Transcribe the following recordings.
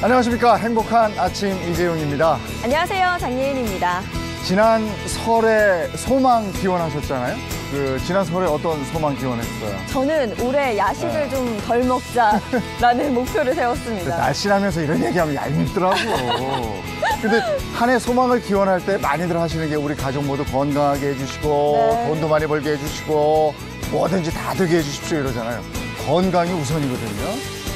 안녕하십니까. 행복한 아침 이재용입니다. 안녕하세요. 장예인입니다. 지난 설에 소망 기원하셨잖아요. 지난 설에 어떤 소망 기원했어요? 저는 올해 야식을 좀 덜 먹자라는 목표를 세웠습니다. 날씬하면서 이런 얘기하면 얄밉더라고. 근데 한 해 소망을 기원할 때 많이들 하시는 게 우리 가족 모두 건강하게 해주시고 네. 돈도 많이 벌게 해주시고 뭐든지 다 되게 해주십시오 이러잖아요. 건강이 우선이거든요.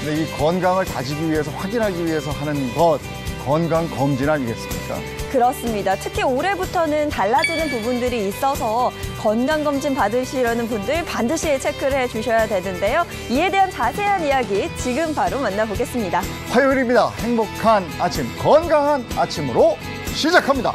근데 이 건강을 다지기 위해서 확인하기 위해서 하는 것 건강검진 아니겠습니까? 그렇습니다. 특히 올해부터는 달라지는 부분들이 있어서 건강검진 받으시려는 분들 반드시 체크를 해주셔야 되는데요. 이에 대한 자세한 이야기 지금 바로 만나보겠습니다. 화요일입니다. 행복한 아침, 건강한 아침으로 시작합니다.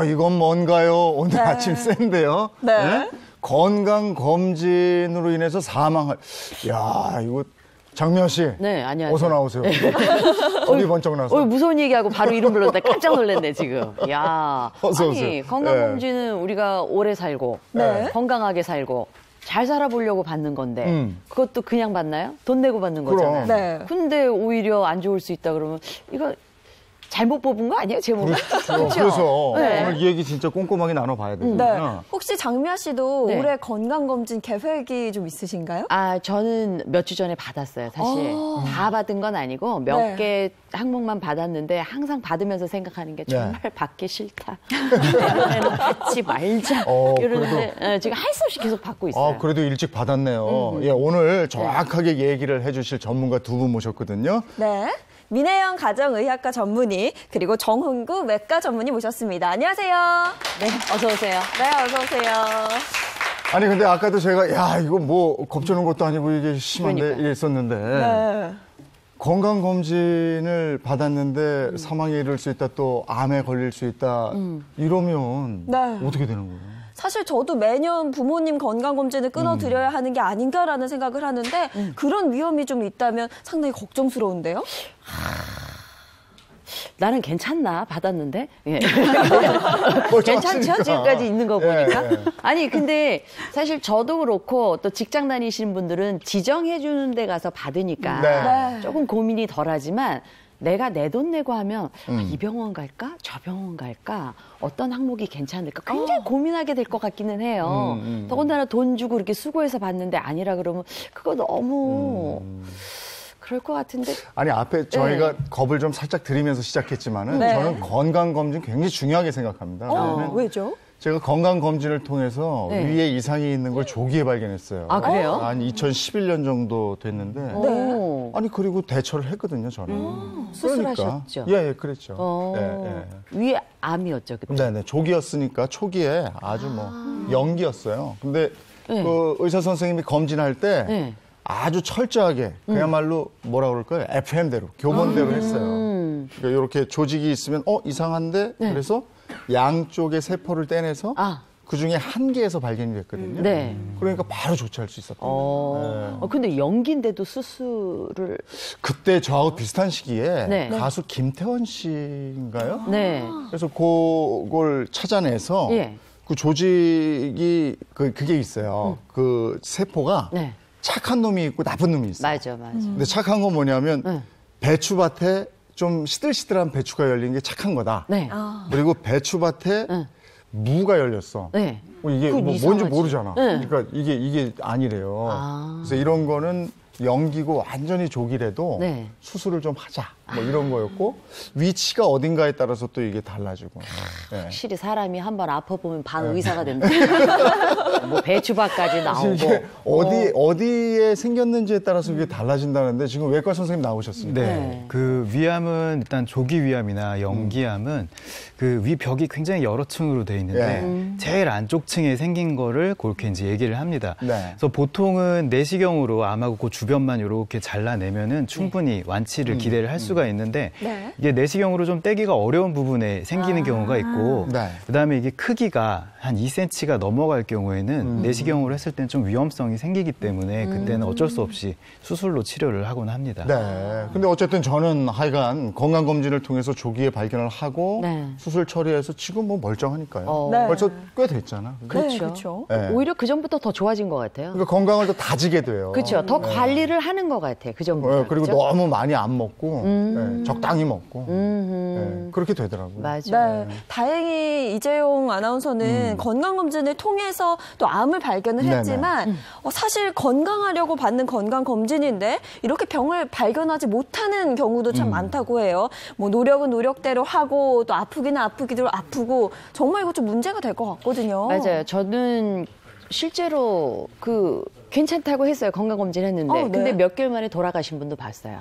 이건 뭔가요? 오늘 네. 아침 센데요. 네. 네? 건강검진으로 인해서 사망할. 야, 이거 장미아 씨. 네, 안녕하세요. 어서 나오세요. 어디 번쩍 나서. 무서운 얘기하고 바로 이름 불렀다 깜짝 놀랐네, 지금. 야. 어서 아니, 오세요. 건강검진은 우리가 오래 살고, 네. 건강하게 살고, 잘 살아보려고 받는 건데, 그것도 그냥 받나요? 돈 내고 받는 거잖아요. 네. 근데 오히려 안 좋을 수 있다 그러면, 이거 잘못 뽑은 거 아니에요? 제목을? 그렇죠. 그래서 네. 오늘 이 얘기 진짜 꼼꼼하게 나눠봐야 되거든요. 네. 혹시 장미아 씨도 네. 올해 건강검진 계획이 좀 있으신가요? 아, 저는 몇 주 전에 받았어요, 사실. 다 받은 건 아니고 몇 네. 개 항목만 받았는데 항상 받으면서 생각하는 게 정말 받기 싫다. 받지 말자. 이러는데 지금 할 수 없이 계속 받고 있어요. 그래도 일찍 받았네요. 예, 오늘 정확하게 얘기를 해주실 전문가 두 분 모셨거든요. 네. 민혜영 가정의학과 전문의 그리고 정훈구 외과 전문의 모셨습니다. 안녕하세요. 네, 어서 오세요. 네, 어서 오세요. 아니 근데 아까도 제가 야 이거 뭐 겁주는 것도 아니고 이게 심한데 그러니까요. 이랬었는데 네. 건강검진을 받았는데 사망에 이를 수 있다 또 암에 걸릴 수 있다 이러면 네. 어떻게 되는 거예요? 사실 저도 매년 부모님 건강검진을 끊어드려야 하는 게 아닌가라는 생각을 하는데 그런 위험이 좀 있다면 상당히 걱정스러운데요? 나는 괜찮나? 받았는데? 예. 뭘 괜찮죠? 좋았으니까. 지금까지 있는 거 보니까. 예, 예. 아니, 근데 사실 저도 그렇고 또 직장 다니시는 분들은 지정해주는 데 가서 받으니까 네. 조금 고민이 덜 하지만 내가 내 돈 내고 하면 이 병원 갈까? 저 병원 갈까? 어떤 항목이 괜찮을까? 굉장히 고민하게 될 것 같기는 해요. 더군다나 돈 주고 이렇게 수고해서 받는데 아니라 그러면 그거 너무 그럴 것 같은데. 아니 앞에 저희가 겁을 좀 살짝 들이면서 시작했지만은 네. 저는 건강검진 굉장히 중요하게 생각합니다. 왜냐면 왜죠? 제가 건강검진을 통해서 네. 위에 이상이 있는 걸 조기에 발견했어요. 아, 그래요? 한 2011년 정도 됐는데. 오. 아니 그리고 대처를 했거든요 저는. 수술하셨죠? 예, 그랬죠. 예. 위에 암이었죠, 그때. 네네 조기였으니까 초기에 아주 뭐 연기였어요. 근데 네. 그 의사 선생님이 검진할 때 네. 아주 철저하게 그야말로 뭐라 그럴까요? FM대로 교본대로 했어요. 그러니까 이렇게 조직이 있으면 이상한데 그래서 양쪽의 세포를 떼내서 그 중에 한 개에서 발견이 됐거든요. 네. 그러니까 바로 조치할 수 있었던 거예요. 근데 연기인데도 수술을. 그때 저하고 비슷한 시기에 네. 가수 김태원 씨인가요? 네. 그래서 그걸 찾아내서 예. 그 조직이 그게 있어요. 그 세포가 네. 착한 놈이 있고 나쁜 놈이 있어요. 맞아. 근데 착한 건 뭐냐면 배추밭에 좀 시들시들한 배추가 열린 게 착한 거다. 네. 그리고 배추밭에 무가 열렸어. 네. 이게 그건 뭔지 이상하지. 모르잖아. 네. 그러니까 이게 아니래요. 그래서 이런 거는 연기고 완전히 조기래도 네. 수술을 좀 하자 뭐 이런 거였고 위치가 어딘가에 따라서 또 이게 달라지고. 네. 확실히 사람이 한번 아파보면 반 의사가 된다. 뭐 배추밭까지 나오고. 어디에 생겼는지에 따라서 그게 달라진다는데 지금 외과 선생님 나오셨습니다. 네. 그 위암은 일단 조기 위암이나 연기암은 그 위벽이 굉장히 여러 층으로 돼 있는데 제일 안쪽 층에 생긴 거를 그렇게 이제 얘기를 합니다. 네. 그래서 보통은 내시경으로 암하고 그 주변만 이렇게 잘라내면은 충분히 완치를 기대를 할 수가 있는데 네. 이게 내시경으로 좀 떼기가 어려운 부분에 생기는 경우가 있고 네. 그다음에 이게 크기가 한 2cm가 넘어갈 경우에는 내시경으로 했을 땐 좀 위험성이 생기기 때문에 그때는 어쩔 수 없이 수술로 치료를 하곤 합니다. 네. 근데 어쨌든 저는 하여간 건강검진을 통해서 조기에 발견을 하고 네. 수술 처리해서 지금 뭐 멀쩡하니까요. 네. 벌써 꽤 됐잖아. 그렇죠. 네, 그렇죠. 네. 오히려 그 전부터 더 좋아진 것 같아요. 그러니까 건강을 더 다지게 돼요. 그렇죠. 더 관리를 하는 것 같아요. 그 전부터. 네, 그리고 그렇죠? 너무 많이 안 먹고 네, 적당히 먹고 네, 그렇게 되더라고요. 맞아요. 네, 다행히 이재용 아나운서는 건강검진을 통해서 또 암을 발견을 네네. 했지만 사실 건강하려고 받는 건강검진인데 이렇게 병을 발견하지 못하는 경우도 참 많다고 해요. 뭐 노력은 노력대로 하고 또 아프기는 아프기도 아프고 정말 이거 좀 문제가 될 것 같거든요. 맞아요. 저는 실제로 괜찮다고 했어요. 건강검진 했는데. 네. 근데 몇 개월 만에 돌아가신 분도 봤어요.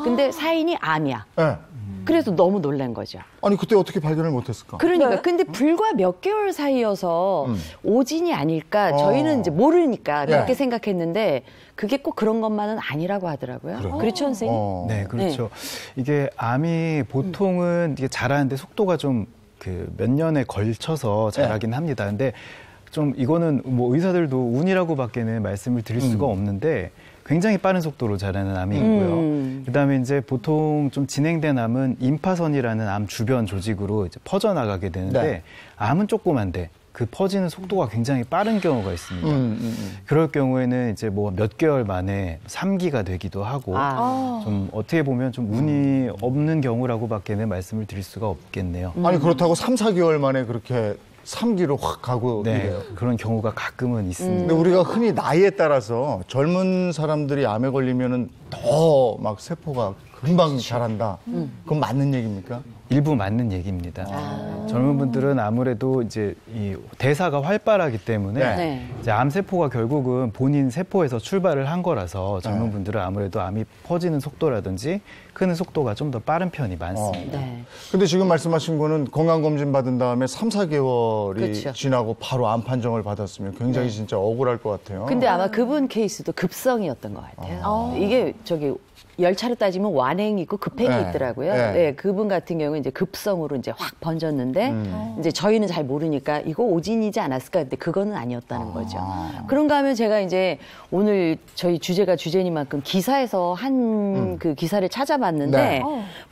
근데 사인이 암이야. 네. 그래서 너무 놀란 거죠. 아니 그때 어떻게 발견을 못했을까? 그러니까. 네. 근데 불과 몇 개월 사이여서 오진이 아닐까. 저희는 이제 모르니까 그렇게 네. 생각했는데 그게 꼭 그런 것만은 아니라고 하더라고요. 그래요? 그렇죠, 선생님? 네, 그렇죠. 이게 암이 보통은 이게 자라는데 속도가 좀 몇 년에 걸쳐서 자라긴 합니다. 근데 좀 이거는 뭐 의사들도 운이라고밖에는 말씀을 드릴 수가 없는데 굉장히 빠른 속도로 자라는 암이 있고요. 그다음에 이제 보통 좀 진행된 암은 임파선이라는 암 주변 조직으로 이제 퍼져나가게 되는데 네. 암은 조그만데 그 퍼지는 속도가 굉장히 빠른 경우가 있습니다. 그럴 경우에는 이제 뭐 몇 개월 만에 3기가 되기도 하고 좀 어떻게 보면 좀 운이 없는 경우라고밖에는 말씀을 드릴 수가 없겠네요. 아니 그렇다고 3, 4개월 만에 그렇게 3기로 확 가고 네, 이래요. 그런 경우가 가끔은 있습니다. 근데 우리가 흔히 나이에 따라서 젊은 사람들이 암에 걸리면은 더 막 세포가 금방 자란다. 그건 맞는 얘기입니까? 일부 맞는 얘기입니다. 젊은 분들은 아무래도 이제 이 대사가 활발하기 때문에 네. 이제 암세포가 결국은 본인 세포에서 출발을 한 거라서 젊은 분들은 아무래도 암이 퍼지는 속도라든지 크는 속도가 좀 더 빠른 편이 많습니다. 네. 근데 지금 말씀하신 거는 건강검진 받은 다음에 3, 4개월이 그렇죠. 지나고 바로 암 판정을 받았으면 굉장히 진짜 억울할 것 같아요. 근데 아마 그분 케이스도 급성이었던 것 같아요. 이게 열차로 따지면 완행이 있고 급행이 네. 있더라고요. 네. 네, 그분 같은 경우는 이제 급성으로 이제 확 번졌는데 이제 저희는 잘 모르니까 이거 오진이지 않았을까? 근데 그거는 아니었다는 거죠. 그런가 하면 제가 이제 오늘 저희 주제가 주제니만큼 기사에서 한 그 기사를 찾아봤는데 네.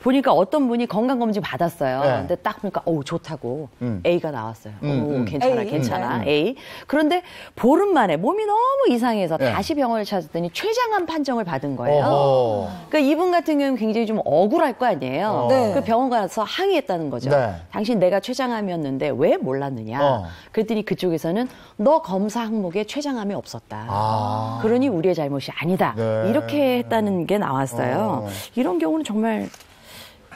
보니까 어떤 분이 건강검진 받았어요. 네. 근데 딱 보니까 좋다고 A가 나왔어요. 괜찮아, A. 괜찮아, A. 그런데 보름 만에 몸이 너무 이상해서 네. 다시 병원을 찾았더니 췌장암 판정을 받은 거예요. 어허. 그러니까 이분 같은 경우는 굉장히 좀 억울할 거 아니에요. 네. 그 병원 가서 항의했다는 거죠. 네. 당신 내가 췌장암이었는데 왜 몰랐느냐. 그랬더니 그쪽에서는 너 검사 항목에 췌장암이 없었다. 그러니 우리의 잘못이 아니다. 네. 이렇게 했다는 게 나왔어요. 이런 경우는 정말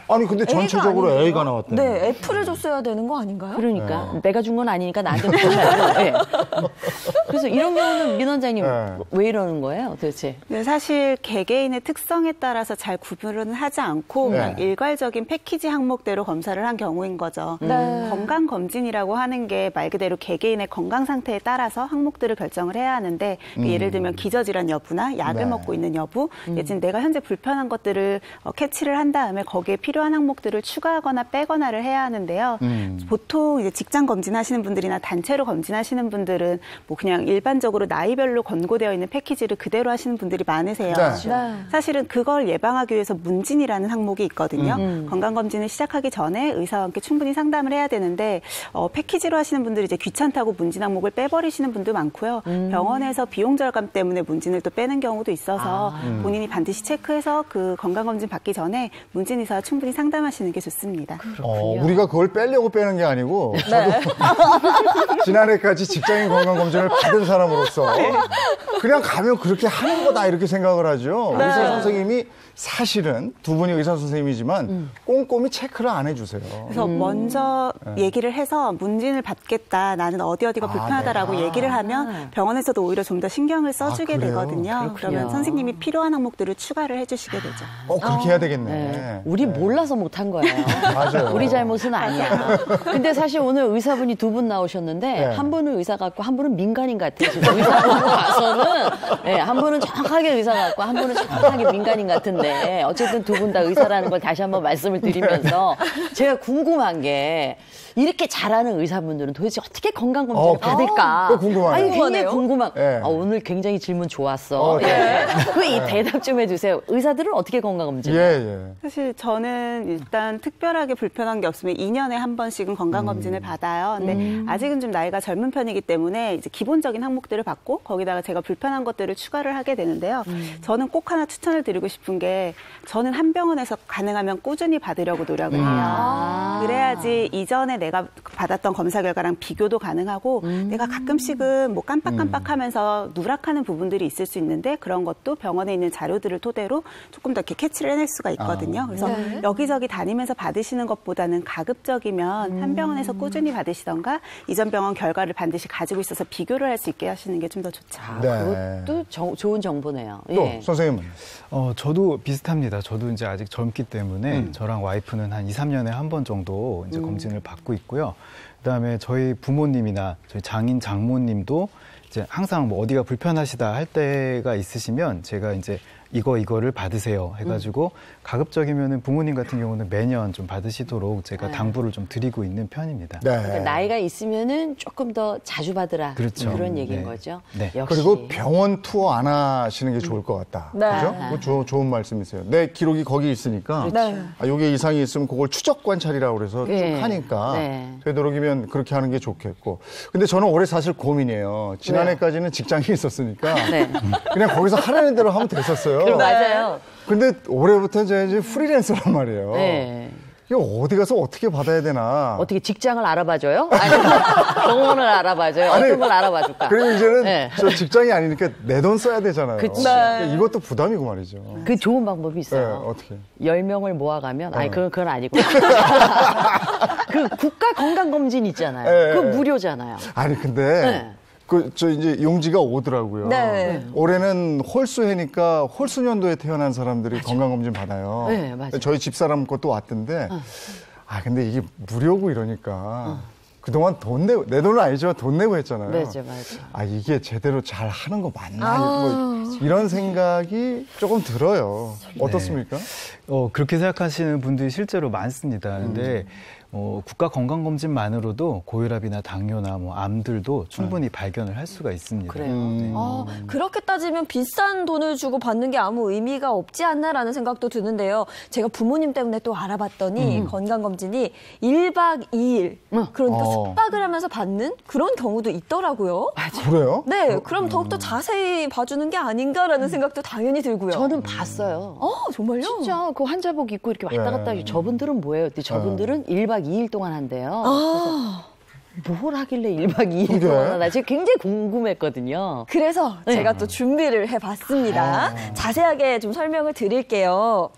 아니 근데 전체적으로 아니고요. A가 나왔대요. 네, F를 줬어야 되는 거 아닌가요? 그러니까 내가 준 건 아니니까 나한테 묻지 네. 그래서 이런 경우는 민 원장님 네. 왜 이러는 거예요 도대체? 네, 사실 개개인의 특성에 따라서 잘 구분은 하지 않고 네. 그냥 일괄적인 패키지 항목대로 검사를 한 경우인 거죠. 네. 건강검진이라고 하는 게 말 그대로 개개인의 건강 상태에 따라서 항목들을 결정을 해야 하는데 예를 들면 기저질환 여부나 약을 네. 먹고 있는 여부, 내지는 내가 현재 불편한 것들을 캐치를 한 다음에 거기에 필요한 항목들을 추가하거나 빼거나를 해야 하는데요. 보통 이제 직장 검진하시는 분들이나 단체로 검진하시는 분들은 뭐 그냥 일반적으로 나이별로 권고되어 있는 패키지를 그대로 하시는 분들이 많으세요. 네. 사실은 그걸 예방하기 위해서 문진이라는 항목이 있거든요. 건강검진을 시작하기 전에 의사와 함께 충분히 상담을 해야 되는데 패키지로 하시는 분들이 이제 귀찮다고 문진 항목을 빼버리시는 분도 많고요. 병원에서 비용 절감 때문에 문진을 또 빼는 경우도 있어서 본인이 반드시 체크해서 그 건강검진 받기 전에 문진 의사와 충분히 상담하시는 게 좋습니다. 우리가 그걸 빼려고 빼는 게 아니고 저도 지난해까지 직장인 건강검진을 받을 받은 사람으로서 그냥 가면 그렇게 하는 거다 이렇게 생각을 하죠. 네. 의사 선생님이 사실은 두 분이 의사 선생님이지만 꼼꼼히 체크를 안 해주세요. 그래서 먼저 얘기를 해서 문진을 받겠다. 나는 어디가 불편하다라고 얘기를 하면 병원에서도 오히려 좀 더 신경을 써주게 그래요? 되거든요. 그러면 선생님이 필요한 항목들을 추가를 해주시게 되죠. 그렇게 해야 되겠네. 네. 우리 몰라서 못한 거예요. 맞아요. 우리 잘못은 아니야. 근데 사실 오늘 의사분이 두 분 나오셨는데 네. 한 분은 의사 같고 한 분은 민간인 같아요. 지금 의사분 가서는 네, 한 분은 정확하게 의사 같고 한 분은 정확하게 민간인 같은데 어쨌든 두 분 다 의사라는 걸 다시 한번 말씀을 드리면서 제가 궁금한 게 이렇게 잘하는 의사분들은 도대체 어떻게 건강검진을 받을까? 궁금하네요. 아니, 굉장히 궁금하네요. 궁금한. 네. 오늘 굉장히 질문 좋았어. 이 대답 좀 해주세요. 의사들은 어떻게 건강검진? 예. 사실 저는 일단 특별하게 불편한 게 없으면 2년에 한 번씩은 건강검진을 받아요. 근데 아직은 좀 나이가 젊은 편이기 때문에 이제 기본적인 항목들을 받고 거기다가 제가 불편한 것들을 추가를 하게 되는데요. 저는 꼭 하나 추천을 드리고 싶은 게 저는 한 병원에서 가능하면 꾸준히 받으려고 노력을 해요. 그래야지 이전에 내가 받았던 검사 결과랑 비교도 가능하고 내가 가끔씩은 뭐 깜빡깜빡하면서 누락하는 부분들이 있을 수 있는데 그런 것도 병원에 있는 자료들을 토대로 조금 더 이렇게 캐치를 해낼 수가 있거든요. 그래서 여기저기 다니면서 받으시는 것보다는 가급적이면 한 병원에서 꾸준히 받으시던가 이전 병원 결과를 반드시 가지고 있어서 비교를 할 수 있게 하시는 게 좀 더 좋죠. 그것도 좋은 정보네요. 또 예. 선생님은? 저도 비슷합니다. 저도 이제 아직 젊기 때문에 저랑 와이프는 한 2, 3년에 한 번 정도 이제 검진을 받고 있고요. 그다음에 저희 부모님이나 저희 장인 장모님도 이제 항상 뭐 어디가 불편하시다 할 때가 있으시면 제가 이제 이거를 받으세요 해가지고 가급적이면은 부모님 같은 경우는 매년 좀 받으시도록 제가 당부를 좀 드리고 있는 편입니다. 네. 그러니까 나이가 있으면은 조금 더 자주 받으라. 그렇죠. 그런 얘기인 네. 거죠. 네. 역시. 그리고 병원 투어 안 하시는 게 좋을 것 같다. 네. 그죠? 그거 좋은 말씀이세요. 내 기록이 거기 있으니까 네. 요게 이상이 있으면 그걸 추적 관찰이라고 그래서 네. 쭉 하니까 네. 되도록이면 그렇게 하는 게 좋겠고. 근데 저는 올해 사실 고민이에요. 지난해까지는 직장이 있었으니까 네. 그냥 거기서 하라는 대로 하면 됐었어요. 맞아요. 근데 올해부터는 제가 이제 프리랜서란 말이에요. 네. 이거 어디 가서 어떻게 받아야 되나. 어떻게 직장을 알아봐줘요? 아니면 병원을 알아봐줘요? 아니, 어떤 걸 알아봐줄까? 그리고 이제는 네. 저 직장이 아니니까 내 돈 써야 되잖아요. 그치. 그러니까 이것도 부담이고 말이죠. 그 좋은 방법이 네, 있어요. 어떻게? 10명을 모아가면, 아니, 그건 아니고. 그 국가 건강검진 있잖아요. 네. 그거 무료잖아요. 아니 근데 네. 저 이제 용지가 오더라고요. 네. 올해는 홀수해니까 홀수년도에 태어난 사람들이 건강검진 받아요. 네, 맞아요. 저희 집사람 것도 왔던데 근데 이게 무료고 이러니까 그동안 내 돈은 아니지만 돈 내고 했잖아요. 맞아. 이게 제대로 잘 하는 거 맞나? 뭐 이런 생각이 조금 들어요. 어떻습니까? 그렇게 생각하시는 분들이 실제로 많습니다. 근데 국가 건강검진만으로도 고혈압이나 당뇨나 뭐 암들도 충분히 발견을 할 수가 있습니다. 그래요. 그렇게 따지면 비싼 돈을 주고 받는 게 아무 의미가 없지 않나라는 생각도 드는데요. 제가 부모님 때문에 또 알아봤더니 건강검진이 1박 2일 그러니까 숙박을 하면서 받는 그런 경우도 있더라고요. 그래요? 네, 그럼 더욱더 자세히 봐주는 게 아닌가라는 생각도 당연히 들고요. 저는 봤어요. 정말요? 진짜 그 환자복 입고 이렇게 왔다 갔다 하고 저분들은 뭐예요? 근데 저분들은 1박 2일 동안 한대요. 그래서 뭘 하길래 1박 2일 동안 하나 제가 굉장히 궁금했거든요. 그래서 제가 또 준비를 해봤습니다. 자세하게 좀 설명을 드릴게요.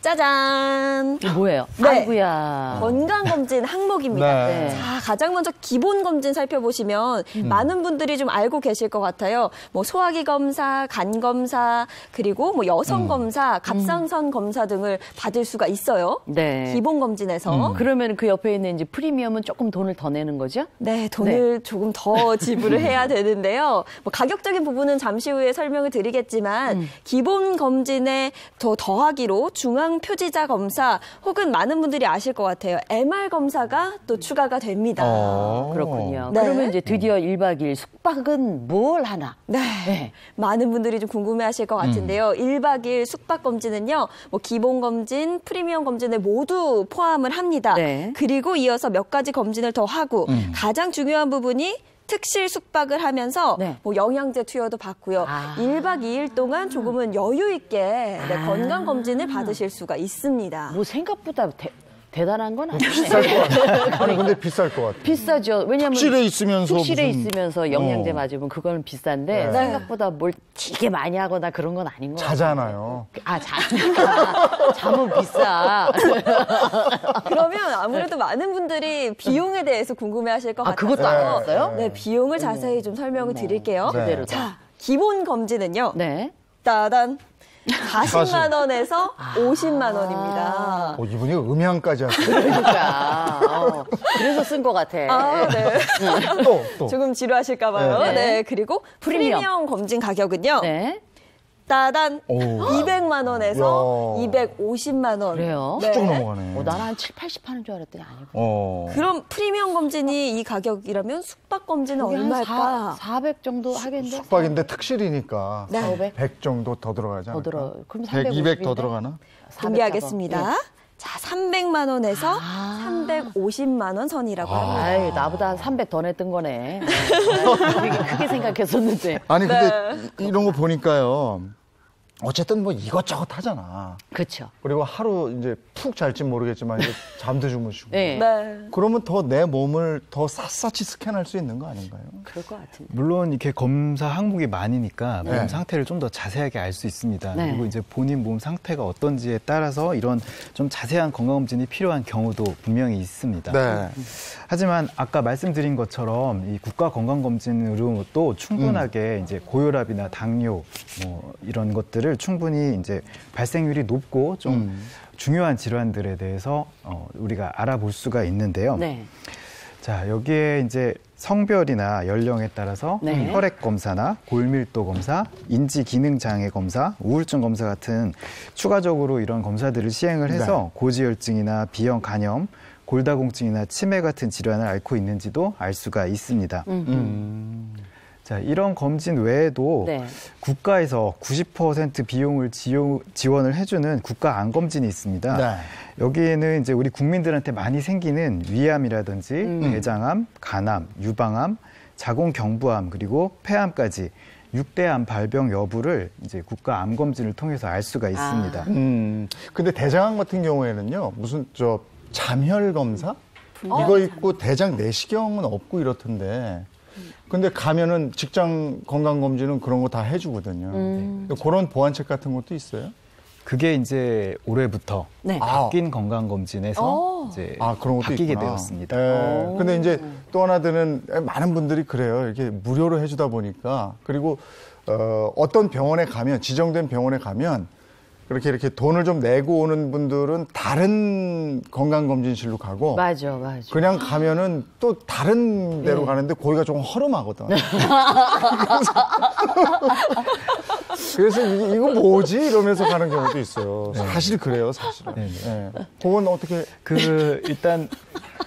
짜잔. 이게 뭐예요? 네. 아이고야. 건강검진 항목입니다. 네. 자, 가장 먼저 기본검진 살펴보시면 많은 분들이 좀 알고 계실 것 같아요. 뭐 소화기 검사, 간 검사, 그리고 뭐 여성 검사, 갑상선 검사 등을 받을 수가 있어요. 네. 기본검진에서. 그러면 그 옆에 있는 이제 프리미엄은 조금 돈을 더 내는 거죠? 네, 돈을 조금 더 지불을 해야 되는데요. 뭐 가격적인 부분은 잠시 후에 설명을 드리겠지만 기본 검진에 더하기로 중앙 표지자 검사 혹은 많은 분들이 아실 것 같아요. MR 검사가 또 추가가 됩니다. 그렇군요. 네. 그러면 이제 드디어 1박 2일 숙박은 뭘 하나? 네. 많은 분들이 좀 궁금해하실 것 같은데요. 1박 2일 숙박 검진은요, 뭐 기본 검진, 프리미엄 검진을 모두 포함을 합니다. 네. 그리고 이어서 몇 가지 검진을 더 하고 가장 중요한 부분이 특실 숙박을 하면서 네. 뭐 영양제 투여도 받고요. 1박 2일 동안 조금은 여유 있게 건강 검진을 받으실 수가 있습니다. 뭐 생각보다 대단한 건 아니네. 비쌀 것 같아. 아니 근데 비쌀 것 같아. 비싸죠. 왜냐하면 푹실에 있으면서 영양제 맞으면 그거는 비싼데 네. 생각보다 뭘 되게 많이 하거나 그런 건 아닌 것 같아요. 자잖아요. 자니까 잠은 비싸. 그러면 아무래도 많은 분들이 비용에 대해서 궁금해하실 것 같아서 그것도 알았어요? 네, 비용을 자세히 좀 설명을 드릴게요. 네. 자, 기본 검진은요. 네. 따단 40만 원에서 50만 원입니다. 이분이 음향까지 하세요. 그러니까. 그래서 쓴 것 같아. 아, 네. 또. 조금 지루하실까 봐요. 네. 네. 그리고 프리미엄 검진 가격은요. 네. 따단 오. 200만 원에서 야. 250만 원. 그래요? 네. 쭉 넘어가네. 나는 한 7, 80 하는 줄 알았더니 아니고. 그럼 프리미엄 검진이 이 가격이라면 숙박 검진은 거기 한 얼마일까? 400 정도 하겠는데? 숙박인데 특실이니까 네. 400? 100 정도 더 들어가지 더 않을까? 들어. 그럼 100, 200 더 들어가나? 공개하겠습니다. 자, 300만 원에서 아. 350만 원 선이라고 합니다. 아유, 나보다 한 300 더 냈던 거네. 되게 크게 생각했었는데. 아니 근데 이런 거 보니까요. 어쨌든 뭐 이것저것 하잖아. 그렇죠. 그리고 하루 이제 푹 잘진 모르겠지만 이제 잠도 주무시고. 네. 네. 그러면 더 내 몸을 더 샅샅이 스캔할 수 있는 거 아닌가요? 그럴 것 같은데. 물론 이렇게 검사 항목이 많으니까 네. 몸 상태를 좀 더 자세하게 알 수 있습니다. 네. 그리고 이제 본인 몸 상태가 어떤지에 따라서 이런 좀 자세한 건강검진이 필요한 경우도 분명히 있습니다. 네. 하지만 아까 말씀드린 것처럼 이 국가건강검진으로도 충분하게 이제 고혈압이나 당뇨 뭐 이런 것들을 충분히 이제 발생률이 높고 좀 중요한 질환들에 대해서 우리가 알아볼 수가 있는데요. 네. 자, 여기에 이제 성별이나 연령에 따라서 네. 혈액 검사나 골밀도 검사, 인지 기능 장애 검사, 우울증 검사 같은 추가적으로 이런 검사들을 시행을 해서 고지혈증이나 비형 간염, 골다공증이나 치매 같은 질환을 앓고 있는지도 알 수가 있습니다. 자, 이런 검진 외에도 네. 국가에서 90% 비용을 지원을 해주는 국가 암검진이 있습니다. 네. 여기에는 이제 우리 국민들한테 많이 생기는 위암이라든지 대장암, 간암, 유방암, 자궁경부암 그리고 폐암까지 6대 암 발병 여부를 이제 국가 암검진을 통해서 알 수가 있습니다. 근데 대장암 같은 경우에는요, 무슨 잠혈 검사? 이거 있고 대장 내시경은 없고 이렇던데. 근데 가면은 직장 건강검진은 그런 거 다 해주거든요. 그런 보완책 같은 것도 있어요? 그게 이제 올해부터 네. 바뀐 건강검진에서 이제 그런 것도 바뀌게 있구나. 되었습니다. 예. 근데 이제 또 하나는 많은 분들이 그래요. 이렇게 무료로 해주다 보니까. 그리고 어떤 병원에 가면, 지정된 병원에 가면 이렇게 돈을 좀 내고 오는 분들은 다른 건강검진실로 가고. 맞아. 그냥 가면은 또 다른 데로 가는데 거기가 조금 허름하거든. 그래서 이거 뭐지? 이러면서 가는 경우도 있어요. 사실 그래요, 사실은. 네. 그건 어떻게. 일단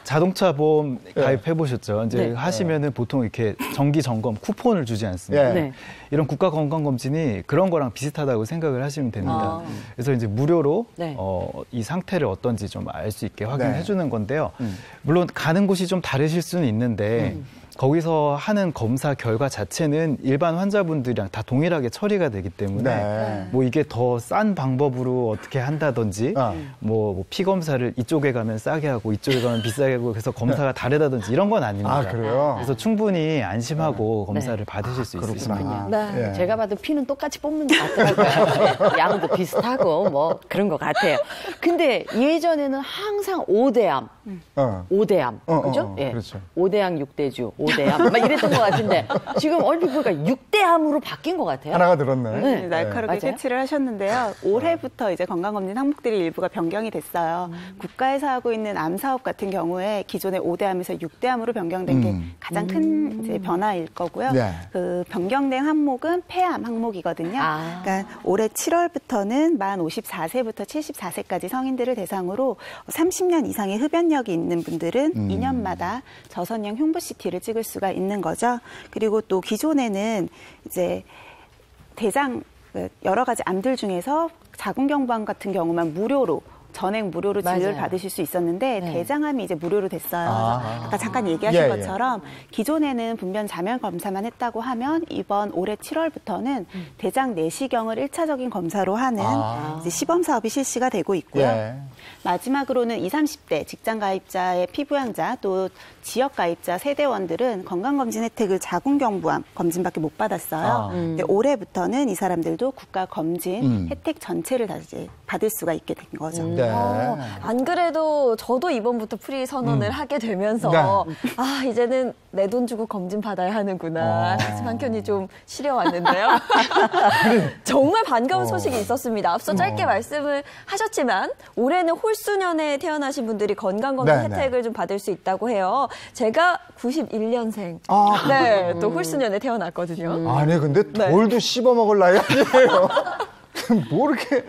자동차 보험 가입해 보셨죠? 이제 네. 하시면은 보통 이렇게 정기 점검 쿠폰을 주지 않습니까? 네. 네. 이런 국가 건강검진이 그런 거랑 비슷하다고 생각을 하시면 됩니다. 그래서 이제 무료로 네. 이 상태를 어떤지 좀 알 수 있게 확인해 네. 주는 건데요. 물론 가는 곳이 좀 다르실 수는 있는데 거기서 하는 검사 결과 자체는 일반 환자분들이랑 다 동일하게 처리가 되기 때문에 네. 뭐 이게 더 싼 방법으로 어떻게 한다든지 뭐 피 검사를 이쪽에 가면 싸게 하고 이쪽에 가면 비싸게 하고 그래서 검사가 다르다든지 이런 건 아닙니다. 그래요? 그래서 충분히 안심하고 검사를 받으실 수 있으십니다. 네. 제가 봐도 피는 똑같이 뽑는 것 같더라고요. 양도 비슷하고 뭐 그런 것 같아요. 근데 예전에는 항상 5대암, 5대암, 그죠? 예. 그렇죠. 5대양 6대주, 5대암 막 이랬던 것 같은데 지금 얼핏 보니까 6대암으로 바뀐 것 같아요. 하나가 늘었네. 네. 날카롭게 맞아요? 캐치를 하셨는데요. 올해부터 이제 건강검진 항목들이 일부가 변경이 됐어요. 국가에서 하고 있는 암 사업 같은 경우에 기존의 5대암에서 6대암으로 변경된 게 가장 큰 이제 변화일 거고요. 네. 그 변경된 항목은 폐암 항목이거든요. 그러니까 올해 7월부터는 만 54세부터 74세까지 성인들을 대상으로 30년 이상의 흡연력이 있는 분들은 2년마다 저선형 흉부 CT를 찍을 수가 있는 거죠. 그리고 또 기존에는 이제 대장 여러 가지 암들 중에서 자궁경부암 같은 경우만 무료로 전액 무료로 진료를 맞아요. 받으실 수 있었는데 네. 대장암이 이제 무료로 됐어요. 아까 잠깐 얘기하신 예, 것처럼 기존에는 분변 자면 검사만 했다고 하면 이번 올해 7월부터는 대장 내시경을 1차적인 검사로 하는 이제 시범 사업이 실시가 되고 있고요. 예. 마지막으로는 20, 30대 직장 가입자의 피부양자 또 지역 가입자 세대원들은 건강검진 혜택을 자궁경부암 검진밖에 못 받았어요. 근데 올해부터는 이 사람들도 국가 검진 혜택 전체를 다 이제 받을 수가 있게 된 거죠. 네. 안 그래도 저도 이번부터 프리 선언을 하게 되면서 네. 이제는 내 돈 주고 검진 받아야 하는구나. 한켠이 좀 시려왔는데요. 정말 반가운 소식이 있었습니다. 앞서 짧게 말씀을 하셨지만 올해는 홀수년에 태어나신 분들이 건강검진 네, 혜택을 좀 받을 수 있다고 해요. 제가 91년생. 네, 또 홀수년에 태어났거든요. 아니 근데 돌도 씹어 먹을 나이 아니에요. 뭐 이렇게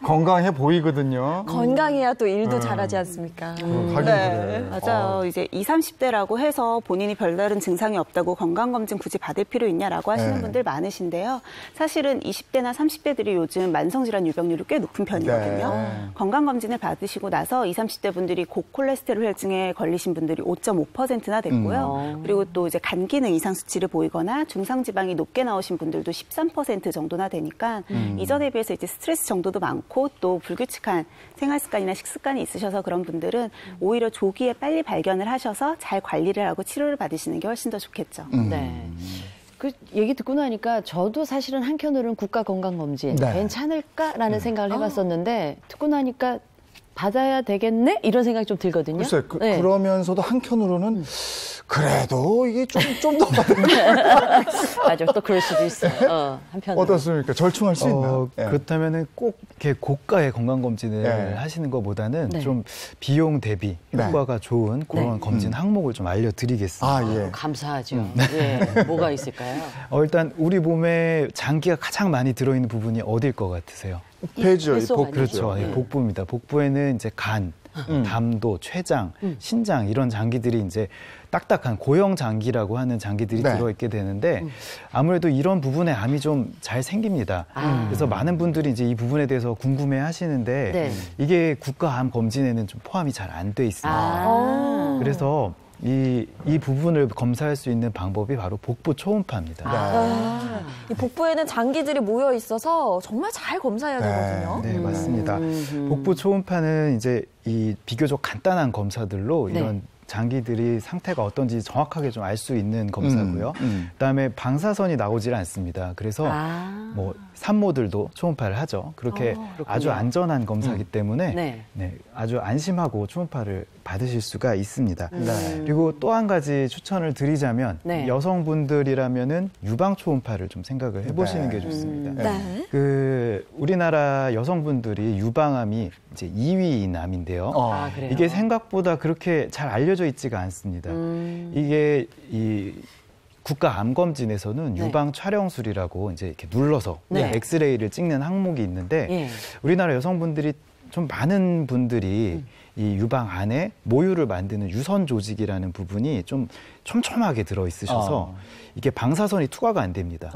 건강해 보이거든요. 건강해야 또 일도 잘하지 않습니까? 하긴 그래. 맞아요. 이제 20, 30대라고 해서 본인이 별다른 증상이 없다고 건강검진 굳이 받을 필요 있냐라고 하시는 네. 분들 많으신데요. 사실은 20대나 30대들이 요즘 만성질환 유병률이 꽤 높은 편이거든요. 네. 건강검진을 받으시고 나서 20, 30대 분들이 고콜레스테롤 혈증에 걸리신 분들이 5.5%나 됐고요. 그리고 또 이제 간 기능 이상 수치를 보이거나 중상지방이 높게 나오신 분들도 13% 정도나 되니까 이전에 비해서 이제 스트레스 정도도 많고 또 불규칙한 생활 습관이나 식습관이 있으셔서 그런 분들은 오히려 조기에 빨리 발견을 하셔서 잘 관리를 하고 치료를 받으시는 게 훨씬 더 좋겠죠. 네. 그 얘기 듣고 나니까 저도 사실은 한켠으로는 국가건강검진 네. 괜찮을까라는 생각을 해봤었는데 듣고 나니까 받아야 되겠네? 이런 생각이 좀 들거든요. 글쎄요. 네. 그러면서도 한켠으로는 그래도 이게 좀 더 받으면 맞아, 또 그럴 수도 있어요. 한편으로. 어떻습니까? 절충할 수 있나? 예. 그렇다면은 꼭 이렇게 고가의 건강검진을 네. 하시는 것보다는 네. 좀 비용 대비 네. 효과가 좋은 그런 검진 항목을 좀 알려드리겠습니다. 예. 감사하죠. 예, 뭐가 있을까요? 일단 우리 몸에 장기가 가장 많이 들어있는 부분이 어딜 것 같으세요? 폐죠. 뱃속 아니에요? 그렇죠. 네. 복부입니다. 복부에는 이제 간, 담도, 췌장, 신장 이런 장기들이 이제 딱딱한 고형 장기라고 하는 장기들이 네. 들어있게 되는데 아무래도 이런 부분에 암이 좀 잘 생깁니다. 그래서 많은 분들이 이제 이 부분에 대해서 궁금해 하시는데 네. 이게 국가암 검진에는 좀 포함이 잘 안 돼 있습니다. 그래서 이 부분을 검사할 수 있는 방법이 바로 복부 초음파입니다. 이 복부에는 장기들이 모여 있어서 정말 잘 검사해야 되거든요. 네, 맞습니다. 복부 초음파는 이제 이 비교적 간단한 검사들로 네. 이런 장기들이 상태가 어떤지 정확하게 좀 알 수 있는 검사고요. 그다음에 방사선이 나오질 않습니다. 그래서 뭐 산모들도 초음파를 하죠. 그렇게 아주 안전한 검사이기 때문에 네. 아주 안심하고 초음파를 받으실 수가 있습니다. 그리고 또 한 가지 추천을 드리자면 네. 여성분들이라면은 유방 초음파를 좀 생각을 해보시는 게 좋습니다. 네. 그 우리나라 여성분들이 유방암이 이제 2위인 암인데요. 그래요? 이게 생각보다 그렇게 잘 알려져 있지가 않습니다. 이게 이 국가 암 검진에서는 네. 유방 촬영술이라고 이제 이렇게 눌러서 네. 엑스레이를 찍는 항목이 있는데 예. 우리나라 여성분들이 좀 많은 분들이 이 유방 안에 모유를 만드는 유선 조직이라는 부분이 좀 촘촘하게 들어 있으셔서 이게 방사선이 투과가 안 됩니다.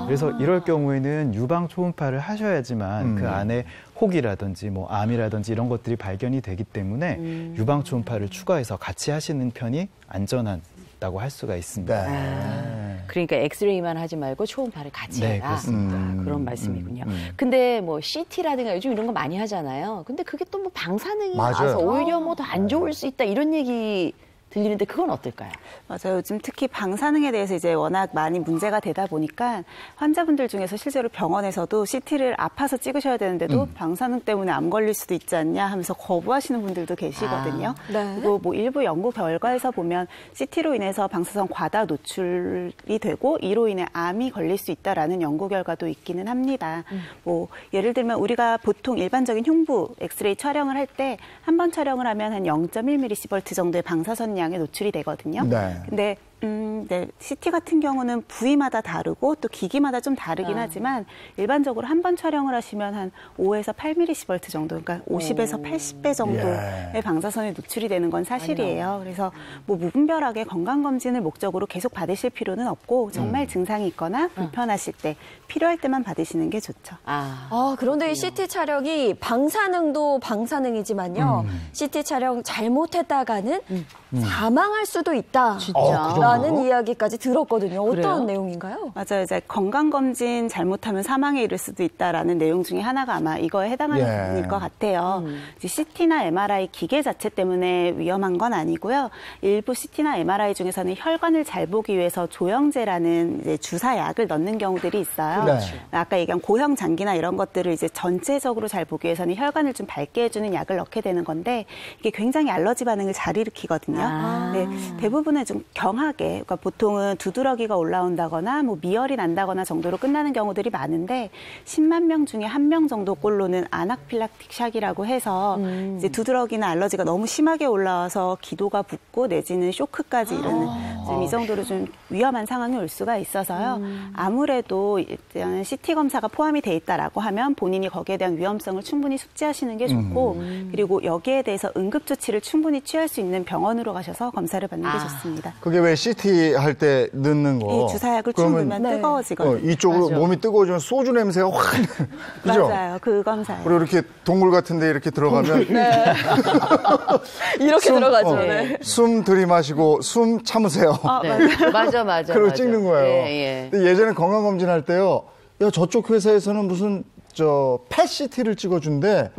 그래서 이럴 경우에는 유방 초음파를 하셔야지만 그 안에 혹이라든지 뭐 암이라든지 이런 것들이 발견이 되기 때문에 유방 초음파를 추가해서 같이 하시는 편이 안전하다고 할 수가 있습니다. 그러니까 엑스레이만 하지 말고 초음파를 같이 네, 해라. 그렇습니다. 그런 말씀이군요. 근데 뭐 CT라든가 요즘 이런 거 많이 하잖아요. 근데 그게 또 뭐 방사능이 맞아요. 나서 오히려 뭐 더 안 좋을 수 있다 이런 얘기 들리는데 그건 어떨까요? 맞아요. 요즘 특히 방사능에 대해서 이제 워낙 많이 문제가 되다 보니까 환자분들 중에서 실제로 병원에서도 CT를 아파서 찍으셔야 되는데도 방사능 때문에 암 걸릴 수도 있지 않냐 하면서 거부하시는 분들도 계시거든요. 네. 그리고 뭐 일부 연구 결과에서 보면 CT로 인해서 방사선 과다 노출이 되고 이로 인해 암이 걸릴 수 있다라는 연구 결과도 있기는 합니다. 뭐 예를 들면 우리가 보통 일반적인 흉부 엑스레이 촬영을 할 때 한 번 촬영을 하면 한 0.1mSv 정도의 방사선 양에 노출이 되거든요. 네. 근데 네. CT 같은 경우는 부위마다 다르고 또 기기마다 좀 다르긴 하지만 일반적으로 한 번 촬영을 하시면 한 5에서 8mSv 정도, 그러니까 50에서 80배 정도의 방사선에 노출이 되는 건 사실이에요. 그래서 뭐 무분별하게 건강검진을 목적으로 계속 받으실 필요는 없고 정말 증상이 있거나 불편하실 때 필요할 때만 받으시는 게 좋죠. 그런데 이 CT 촬영이 방사능도 방사능이지만요. CT 촬영 잘못했다가는 사망할 수도 있다. 라는 이야기까지 들었거든요. 어떤 그래요? 내용인가요? 맞아요. 이제 건강검진 잘못하면 사망에 이를 수도 있다라는 내용 중에 하나가 아마 이거에 해당하는 부분일 것 같아요. 이제 CT나 MRI 기계 자체 때문에 위험한 건 아니고요. 일부 CT나 MRI 중에서는 혈관을 잘 보기 위해서 조영제라는 이제 주사약을 넣는 경우들이 있어요. 네. 아까 얘기한 고형 장기나 이런 것들을 이제 전체적으로 잘 보기 위해서는 혈관을 좀 밝게 해주는 약을 넣게 되는 건데 이게 굉장히 알러지 반응을 잘 일으키거든요. 네, 대부분은 좀 경하게, 그러니까 보통은 두드러기가 올라온다거나 뭐 미열이 난다거나 정도로 끝나는 경우들이 많은데 10만 명 중에 1명 정도 꼴로는 아나필락틱 샥이라고 해서 이제 두드러기나 알러지가 너무 심하게 올라와서 기도가 붓고 내지는 쇼크까지 이르는 좀 이 정도로 좀 위험한 상황이 올 수가 있어서요. 아무래도 일단 CT 검사가 포함이 돼 있다라고 하면 본인이 거기에 대한 위험성을 충분히 숙지하시는 게 좋고 그리고 여기에 대해서 응급 조치를 충분히 취할 수 있는 병원으로 가셔서 검사를 받는 게 좋습니다. 그게 왜 CT 할 때 넣는 거? 주사약을 충분히면 뜨거워지거든요. 이쪽으로 몸이 뜨거워지면 소주 냄새가 확. 그죠? 맞아요. 그 검사예요. 그리고 이렇게 동굴 같은데 이렇게 들어가면 이렇게 들어가죠. 네. 숨 들이마시고 숨 참으세요. 맞아. 그리고 찍는 거예요. 예. 근데 예전에 건강검진 할 때요. 야, 저쪽 회사에서는 무슨 펫 CT를 찍어준대.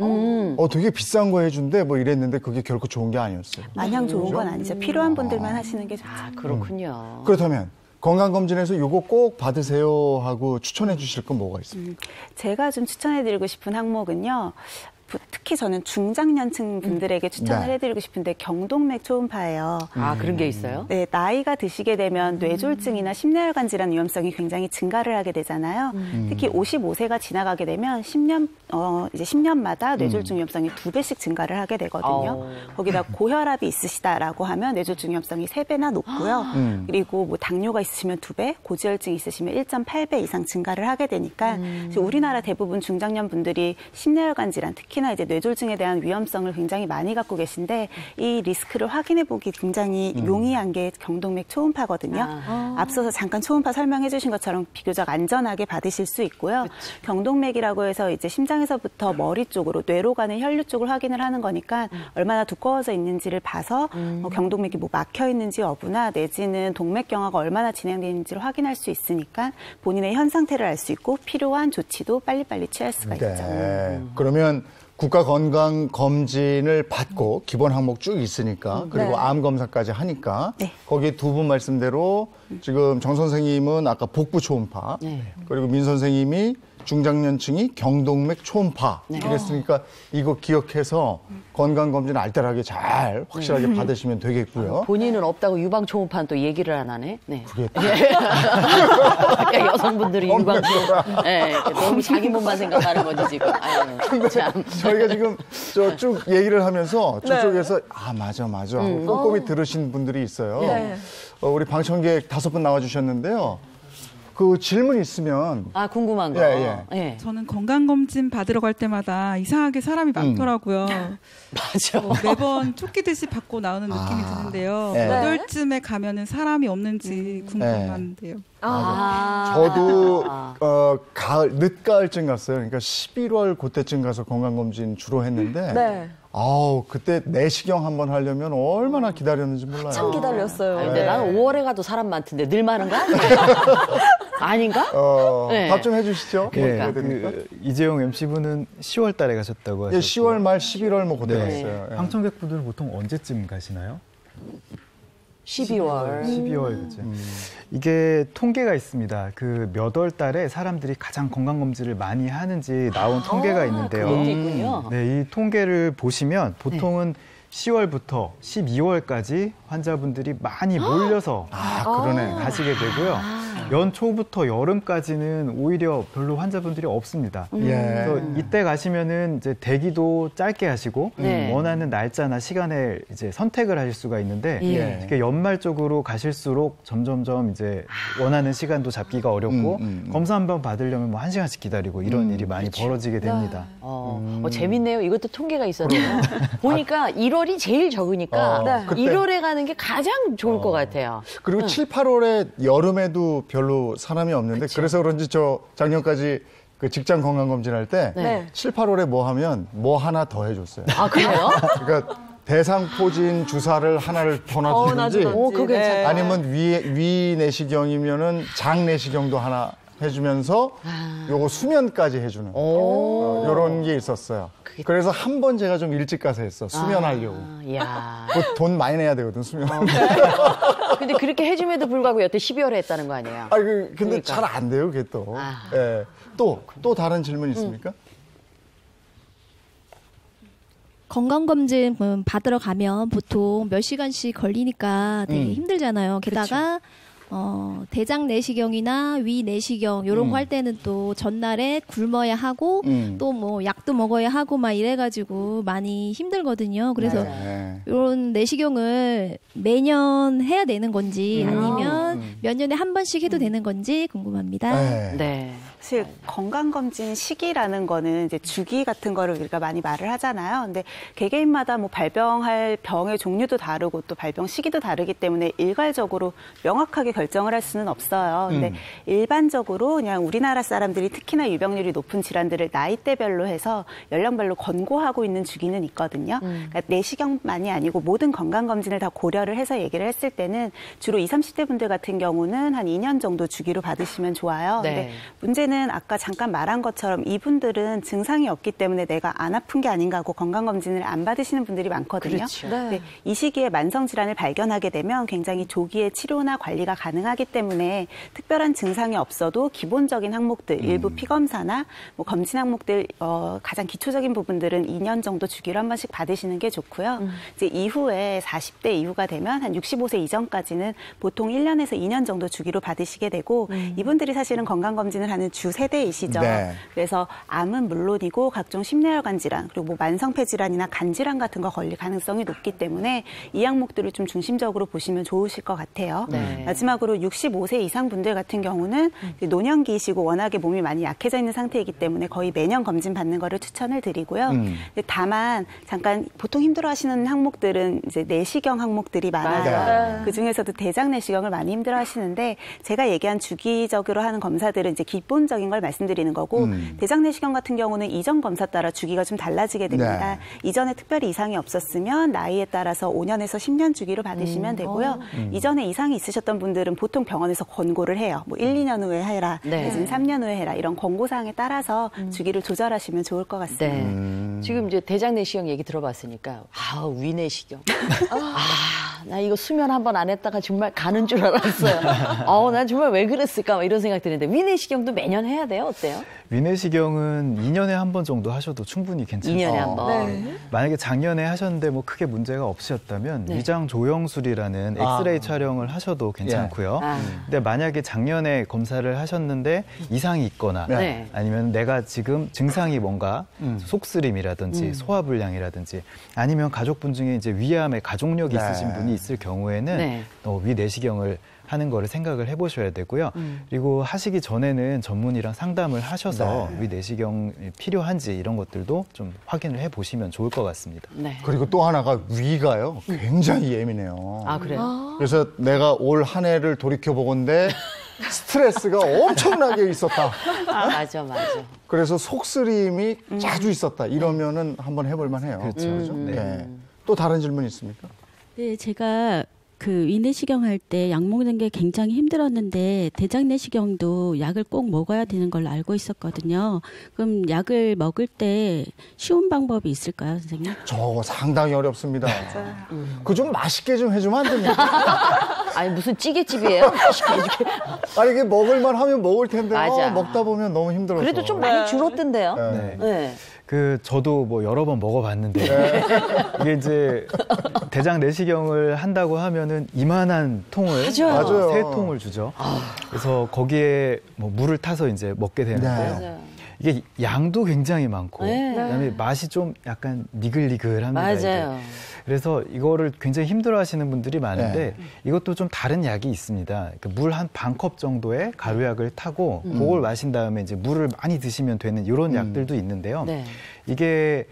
되게 비싼 거 해준대. 뭐 이랬는데 그게 결코 좋은 게 아니었어요. 마냥 좋은 건 아니죠. 필요한 분들만 하시는 게 좋죠. 그렇군요. 그렇다면 건강검진에서 이거 꼭 받으세요 하고 추천해 주실 건 뭐가 있습니까? 제가 좀 추천해드리고 싶은 항목은요. 특히 저는 중장년층 분들에게 추천을 해드리고 싶은데 경동맥 초음파예요. 그런 게 있어요? 네, 나이가 드시게 되면 뇌졸중이나 심뇌혈관 질환 위험성이 굉장히 증가를 하게 되잖아요. 특히 55세가 지나가게 되면 이제 10년마다 뇌졸중 위험성이 2배씩 증가를 하게 되거든요. 거기다 고혈압이 있으시다라고 하면 뇌졸중 위험성이 3배나 높고요. 그리고 뭐 당뇨가 있으시면 2배, 고지혈증 있으시면 1.8배 이상 증가를 하게 되니까 우리나라 대부분 중장년 분들이 심뇌혈관 질환, 특히나 이제 뇌졸중에 대한 위험성을 굉장히 많이 갖고 계신데 이 리스크를 확인해 보기 굉장히 용이한 게 경동맥 초음파거든요. 앞서서 잠깐 초음파 설명해 주신 것처럼 비교적 안전하게 받으실 수 있고요. 경동맥이라고 해서 이제 심장에서부터 머리 쪽으로 뇌로 가는 혈류 쪽을 확인을 하는 거니까 얼마나 두꺼워져 있는지를 봐서 경동맥이 뭐 막혀 있는지 여부나 내지는 동맥경화가 얼마나 진행되어 있는지를 확인할 수 있으니까 본인의 현 상태를 알 수 있고 필요한 조치도 빨리빨리 취할 수가 있죠. 그러면 국가건강검진을 받고 기본 항목 쭉 있으니까 그리고 암검사까지 하니까 거기에 두 분 말씀대로 지금 정 선생님은 아까 복부 초음파 그리고 민 선생님이 중장년층이 경동맥 초음파 이랬으니까 이거 기억해서 건강검진 알뜰하게 잘 확실하게 받으시면 되겠고요. 본인은 없다고 유방 초음파는 또 얘기를 안 하네. 네. 그게 여성분들이 유방 초음파. 네, 너무 자기 몸만 생각하는 거지 지금. 아유, 참. 저희가 지금 쭉 얘기를 하면서 저쪽에서 맞아 하고 꼼꼼히 들으신 분들이 있어요. 우리 방청객 5분 나와주셨는데요. 그 질문 있으면 궁금한 거. 예. 저는 건강검진 받으러 갈 때마다 이상하게 사람이 많더라고요. 맞아. 매번 쫓기듯이 받고 나오는 느낌이 드는데요. 몇 월쯤에 가면은 사람이 없는지 궁금한데요. 저도 가을 늦가을쯤 갔어요. 그러니까 11월 그때쯤 가서 건강검진 주로 했는데 그때 내시경 한번 하려면 얼마나 기다렸는지 몰라요. 참 기다렸어요. 근데 나는 5월에 가도 사람 많던데 늘 많은가? 아닌가? 답 좀 해주시죠. 그러니까 이재용 MC분은 10월 달에 가셨다고 하셨고 10월 말 11월 뭐 그때 갔어요. 방청객분들은 보통 언제쯤 가시나요? 12월. 그죠. 이게 통계가 있습니다. 그 몇 월 달에 사람들이 가장 건강검진을 많이 하는지 나온 통계가 있는데요. 그것도 있군요. 네, 이 통계를 보시면 보통은 10월부터 12월까지 환자분들이 많이 몰려서 그러네. 가시게 되고요. 연초부터 여름까지는 오히려 별로 환자분들이 없습니다. 그래서 이때 가시면은 이제 대기도 짧게 하시고 원하는 날짜나 시간에 이제 선택을 하실 수가 있는데 이렇게 연말 쪽으로 가실수록 점점점 이제 원하는 시간도 잡기가 어렵고 검사 한번 받으려면 뭐 1시간씩 기다리고 이런 일이 많이 벌어지게 됩니다. 재밌네요. 이것도 통계가 있었네요. 보니까 1월이 제일 적으니까 1월에 가는 게 가장 좋을 것 같아요. 그리고 7, 8월에 여름에도 별로 사람이 없는데 그래서 그런지 저 작년까지 그 직장 건강검진할 때 7, 8월에 뭐 하면 뭐 하나 더 해줬어요. 아, 그래요? 그러니까 대상포진 주사를 하나를 더 놔주든지 아니면 위 내시경이면은 장 내시경도 하나 해주면서 요거 수면까지 해주는 이런 게 있었어요. 그래서 한 번 제가 좀 일찍 가서 했어. 수면하려고. 돈 많이 내야 되거든, 수면. 근데 그렇게 해줌에도 불구하고 여태 12월에 했다는 거 아니에요? 근데 그러니까. 잘 안 돼요, 그게 또. 예. 또 다른 질문 있습니까? 건강검진 받으러 가면 보통 몇 시간씩 걸리니까 되게 힘들잖아요. 게다가 대장 내시경이나 위 내시경 이런 거 할 때는 또 전날에 굶어야 하고 또 뭐 약도 먹어야 하고 막 이래가지고 많이 힘들거든요. 그래서 이런 내시경을 매년 해야 되는 건지 아니면 몇 년에 한 번씩 해도 되는 건지 궁금합니다. 사실 건강검진 시기라는 거는 이제 주기 같은 거를 우리가 많이 말을 하잖아요. 근데 개개인마다 뭐 발병할 병의 종류도 다르고 또 발병 시기도 다르기 때문에 일괄적으로 명확하게 결정을 할 수는 없어요. 근데 일반적으로 그냥 우리나라 사람들이 특히나 유병률이 높은 질환들을 나이대별로 해서 연령별로 권고하고 있는 주기는 있거든요. 그러니까 내시경만이 아니고 모든 건강검진을 다 고려를 해서 얘기를 했을 때는 주로 20, 30대 분들 같은 경우는 한 2년 정도 주기로 받으시면 좋아요. 근데 문제는 아까 잠깐 말한 것처럼 이분들은 증상이 없기 때문에 내가 안 아픈 게 아닌가 하고 건강검진을 안 받으시는 분들이 많거든요. 그렇죠. 근데 이 시기에 만성질환을 발견하게 되면 굉장히 조기에 치료나 관리가 가능하기 때문에 특별한 증상이 없어도 기본적인 항목들, 일부 피검사나 뭐 검진 항목들 가장 기초적인 부분들은 2년 정도 주기로 한 번씩 받으시는 게 좋고요. 이제 이후에 40대 이후가 되면 한 65세 이전까지는 보통 1년에서 2년 정도 주기로 받으시게 되고 이분들이 사실은 건강검진을 하는 주 세대이시죠. 그래서 암은 물론이고 각종 심뇌혈관 질환 그리고 뭐 만성폐 질환이나 간 질환 같은 거 걸릴 가능성이 높기 때문에 이 항목들을 좀 중심적으로 보시면 좋으실 것 같아요. 마지막으로 65세 이상 분들 같은 경우는 노년기이시고 워낙에 몸이 많이 약해져 있는 상태이기 때문에 거의 매년 검진 받는 거를 추천을 드리고요. 근데 다만 잠깐 보통 힘들어하시는 항목들은 이제 내시경 항목들이 많아요. 그 중에서도 대장 내시경을 많이 힘들어하시는데 제가 얘기한 주기적으로 하는 검사들은 이제 기본적인 걸 말씀드리는 거고 대장 내시경 같은 경우는 이전 검사 따라 주기가 좀 달라지게 됩니다. 이전에 특별히 이상이 없었으면 나이에 따라서 5년에서 10년 주기로 받으시면 되고요. 이전에 이상이 있으셨던 분들은 보통 병원에서 권고를 해요. 뭐 1, 2년 후에 해라, 내지는 3년 후에 해라 이런 권고사항에 따라서 주기를 조절하시면 좋을 것 같습니다. 지금 이제 대장 내시경 얘기 들어봤으니까 위 내시경. 나 이거 수면 한 번 안 했다가 정말 가는 줄 알았어요. 난 정말 왜 그랬을까 이런 생각 드는데 위 내시경도 매년 해야 돼요? 어때요? 위내시경은 2년에 한 번 정도 하셔도 충분히 괜찮습니다. 2년에 한 번. 만약에 작년에 하셨는데 뭐 크게 문제가 없으셨다면 위장 조영술이라는 엑스레이 촬영을 하셔도 괜찮고요. 근데 만약에 작년에 검사를 하셨는데 이상이 있거나 아니면 내가 지금 증상이 뭔가 속쓰림이라든지 소화불량이라든지 아니면 가족분 중에 이제 위암의 가족력이 있으신 분이 있을 경우에는 위내시경을 하는 거를 생각을 해보셔야 되고요. 그리고 하시기 전에는 전문의랑 상담을 하셔서 위내시경 필요한지 이런 것들도 좀 확인을 해보시면 좋을 것 같습니다. 그리고 또 하나가 위가요. 굉장히 예민해요. 그래요? 그래서 내가 올 한 해를 돌이켜보건대 스트레스가 엄청나게 있었다. 맞아. 그래서 속쓰림이 자주 있었다. 이러면은 한번 해볼만 해요. 그렇죠. 또 다른 질문 있습니까? 네, 제가 그 위내시경 할 때 약 먹는 게 굉장히 힘들었는데 대장 내시경도 약을 꼭 먹어야 되는 걸로 알고 있었거든요. 그럼 약을 먹을 때 쉬운 방법이 있을까요, 선생님? 저거 상당히 어렵습니다. 그 좀 맛있게 좀 해주면 안 됩니까? 아니 무슨 찌개집이에요? 맛있게 해줄게. 아니 이게 먹을만 하면 먹을 텐데 맞아. 먹다 보면 너무 힘들어서. 그래도 좀 많이 줄었던데요? 저도 뭐 여러 번 먹어봤는데 이게 이제 대장 내시경을 한다고 하면은 이만한 통을 맞아요. 3통을 주죠. 그래서 거기에 뭐 물을 타서 이제 먹게 되는데요. 맞아요. 이게 양도 굉장히 많고 그다음에 맛이 좀 약간 니글니글합니다. 맞아요. 이게. 그래서 이거를 굉장히 힘들어하시는 분들이 많은데 이것도 좀 다른 약이 있습니다. 물 한 반 컵 정도의 가루약을 타고 그걸 마신 다음에 이제 물을 많이 드시면 되는 이런 약들도 있는데요. 네. 이게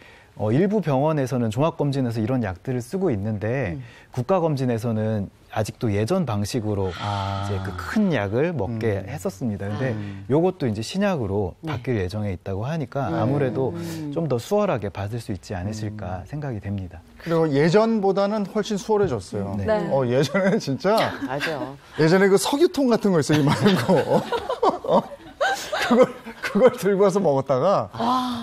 일부 병원에서는 종합검진에서 이런 약들을 쓰고 있는데 국가검진에서는 아직도 예전 방식으로 이제 그 큰 약을 먹게 했었습니다. 근데 요것도 이제 신약으로 바뀔 예정에 있다고 하니까 아무래도 좀 더 수월하게 받을 수 있지 않으실까 생각이 됩니다. 그리고 예전보다는 훨씬 수월해졌어요. 네. 예전에는 진짜 맞아. 예전에 그 석유통 같은 거 있어요, 이만한 거. 그걸 들고 와서 먹었다가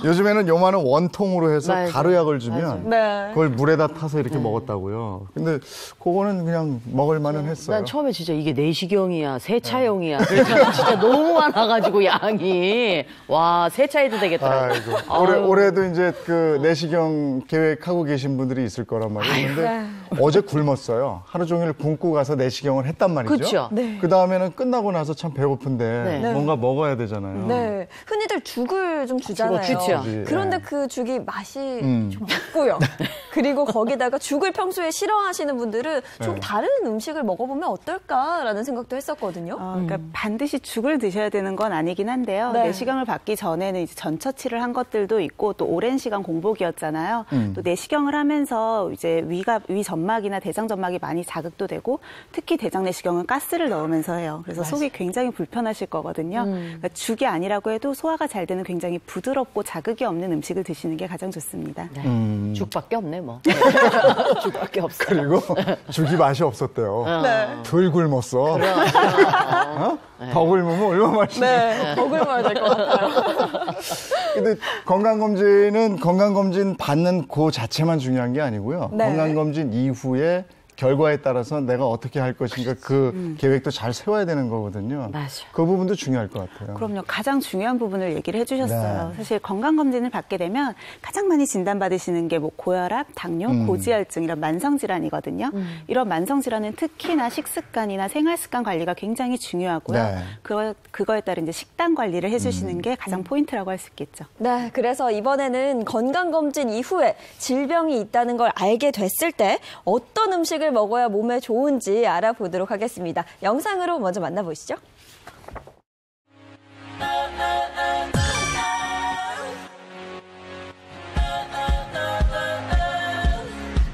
요즘에는 요만한 원통으로 해서 맞아. 가루약을 주면 네. 그걸 물에다 타서 이렇게 먹었다고요. 근데 그거는 그냥 먹을 만은 했어요. 난 처음에 진짜 이게 내시경이야, 세차용이야. 그래서 진짜 너무 많아가지고 양이. 와, 세차해도 되겠더라고요. 아이고. 올해도 이제 그 내시경 계획하고 계신 분들이 있을 거란 말이에요. 근데 어제 굶었어요. 하루 종일 굶고 가서 내시경을 했단 말이죠. 그쵸? 네. 그 다음에는 끝나고 나서 참 배고픈데 네. 뭔가 먹어야 되잖아요. 네. 흔히들 죽을 좀 주잖아요. 그렇죠. 그런데 그 죽이 맛이 좀 없고요. 그리고 거기다가 죽을 평소에 싫어하시는 분들은 좀 다른 음식을 먹어보면 어떨까라는 생각도 했었거든요. 그러니까 반드시 죽을 드셔야 되는 건 아니긴 한데요. 네. 내시경을 받기 전에는 이제 전처치를 한 것들도 있고 또 오랜 시간 공복이었잖아요. 또 내시경을 하면서 이제 위 점막이나 대장 점막이 많이 자극도 되고 특히 대장 내시경은 가스를 넣으면서 해요. 그래서 속이 굉장히 불편하실 거거든요. 그러니까 죽이 아니라고 해도 소화가 잘 되는 굉장히 부드럽고 자극이 없는 음식을 드시는 게 가장 좋습니다. 네. 죽밖에 없네, 뭐. 죽밖에 없어. 그리고 죽이 맛이 없었대요. 덜 굶었어. 더 굶으면 얼마나 맛있네. 네. 더 굶어야 될 것 같아요. 근데 건강검진 받는 그 자체만 중요한 게 아니고요. 네. 건강검진 이후에 결과에 따라서 내가 어떻게 할 것인가 그 계획도 잘 세워야 되는 거거든요. 맞아. 그 부분도 중요할 것 같아요. 그럼요. 가장 중요한 부분을 얘기를 해주셨어요. 네. 사실 건강검진을 받게 되면 가장 많이 진단받으시는 게 뭐 고혈압, 당뇨, 고지혈증 이런 만성질환이거든요. 이런 만성질환은 특히나 식습관이나 생활습관 관리가 굉장히 중요하고요. 네. 그거에 따른 이제 식단 관리를 해주시는 게 가장 포인트라고 할 수 있겠죠. 네, 그래서 이번에는 건강검진 이후에 질병이 있다는 걸 알게 됐을 때 어떤 음식을 먹어야 몸에 좋은지 알아보도록 하겠습니다. 영상으로 먼저 만나보시죠.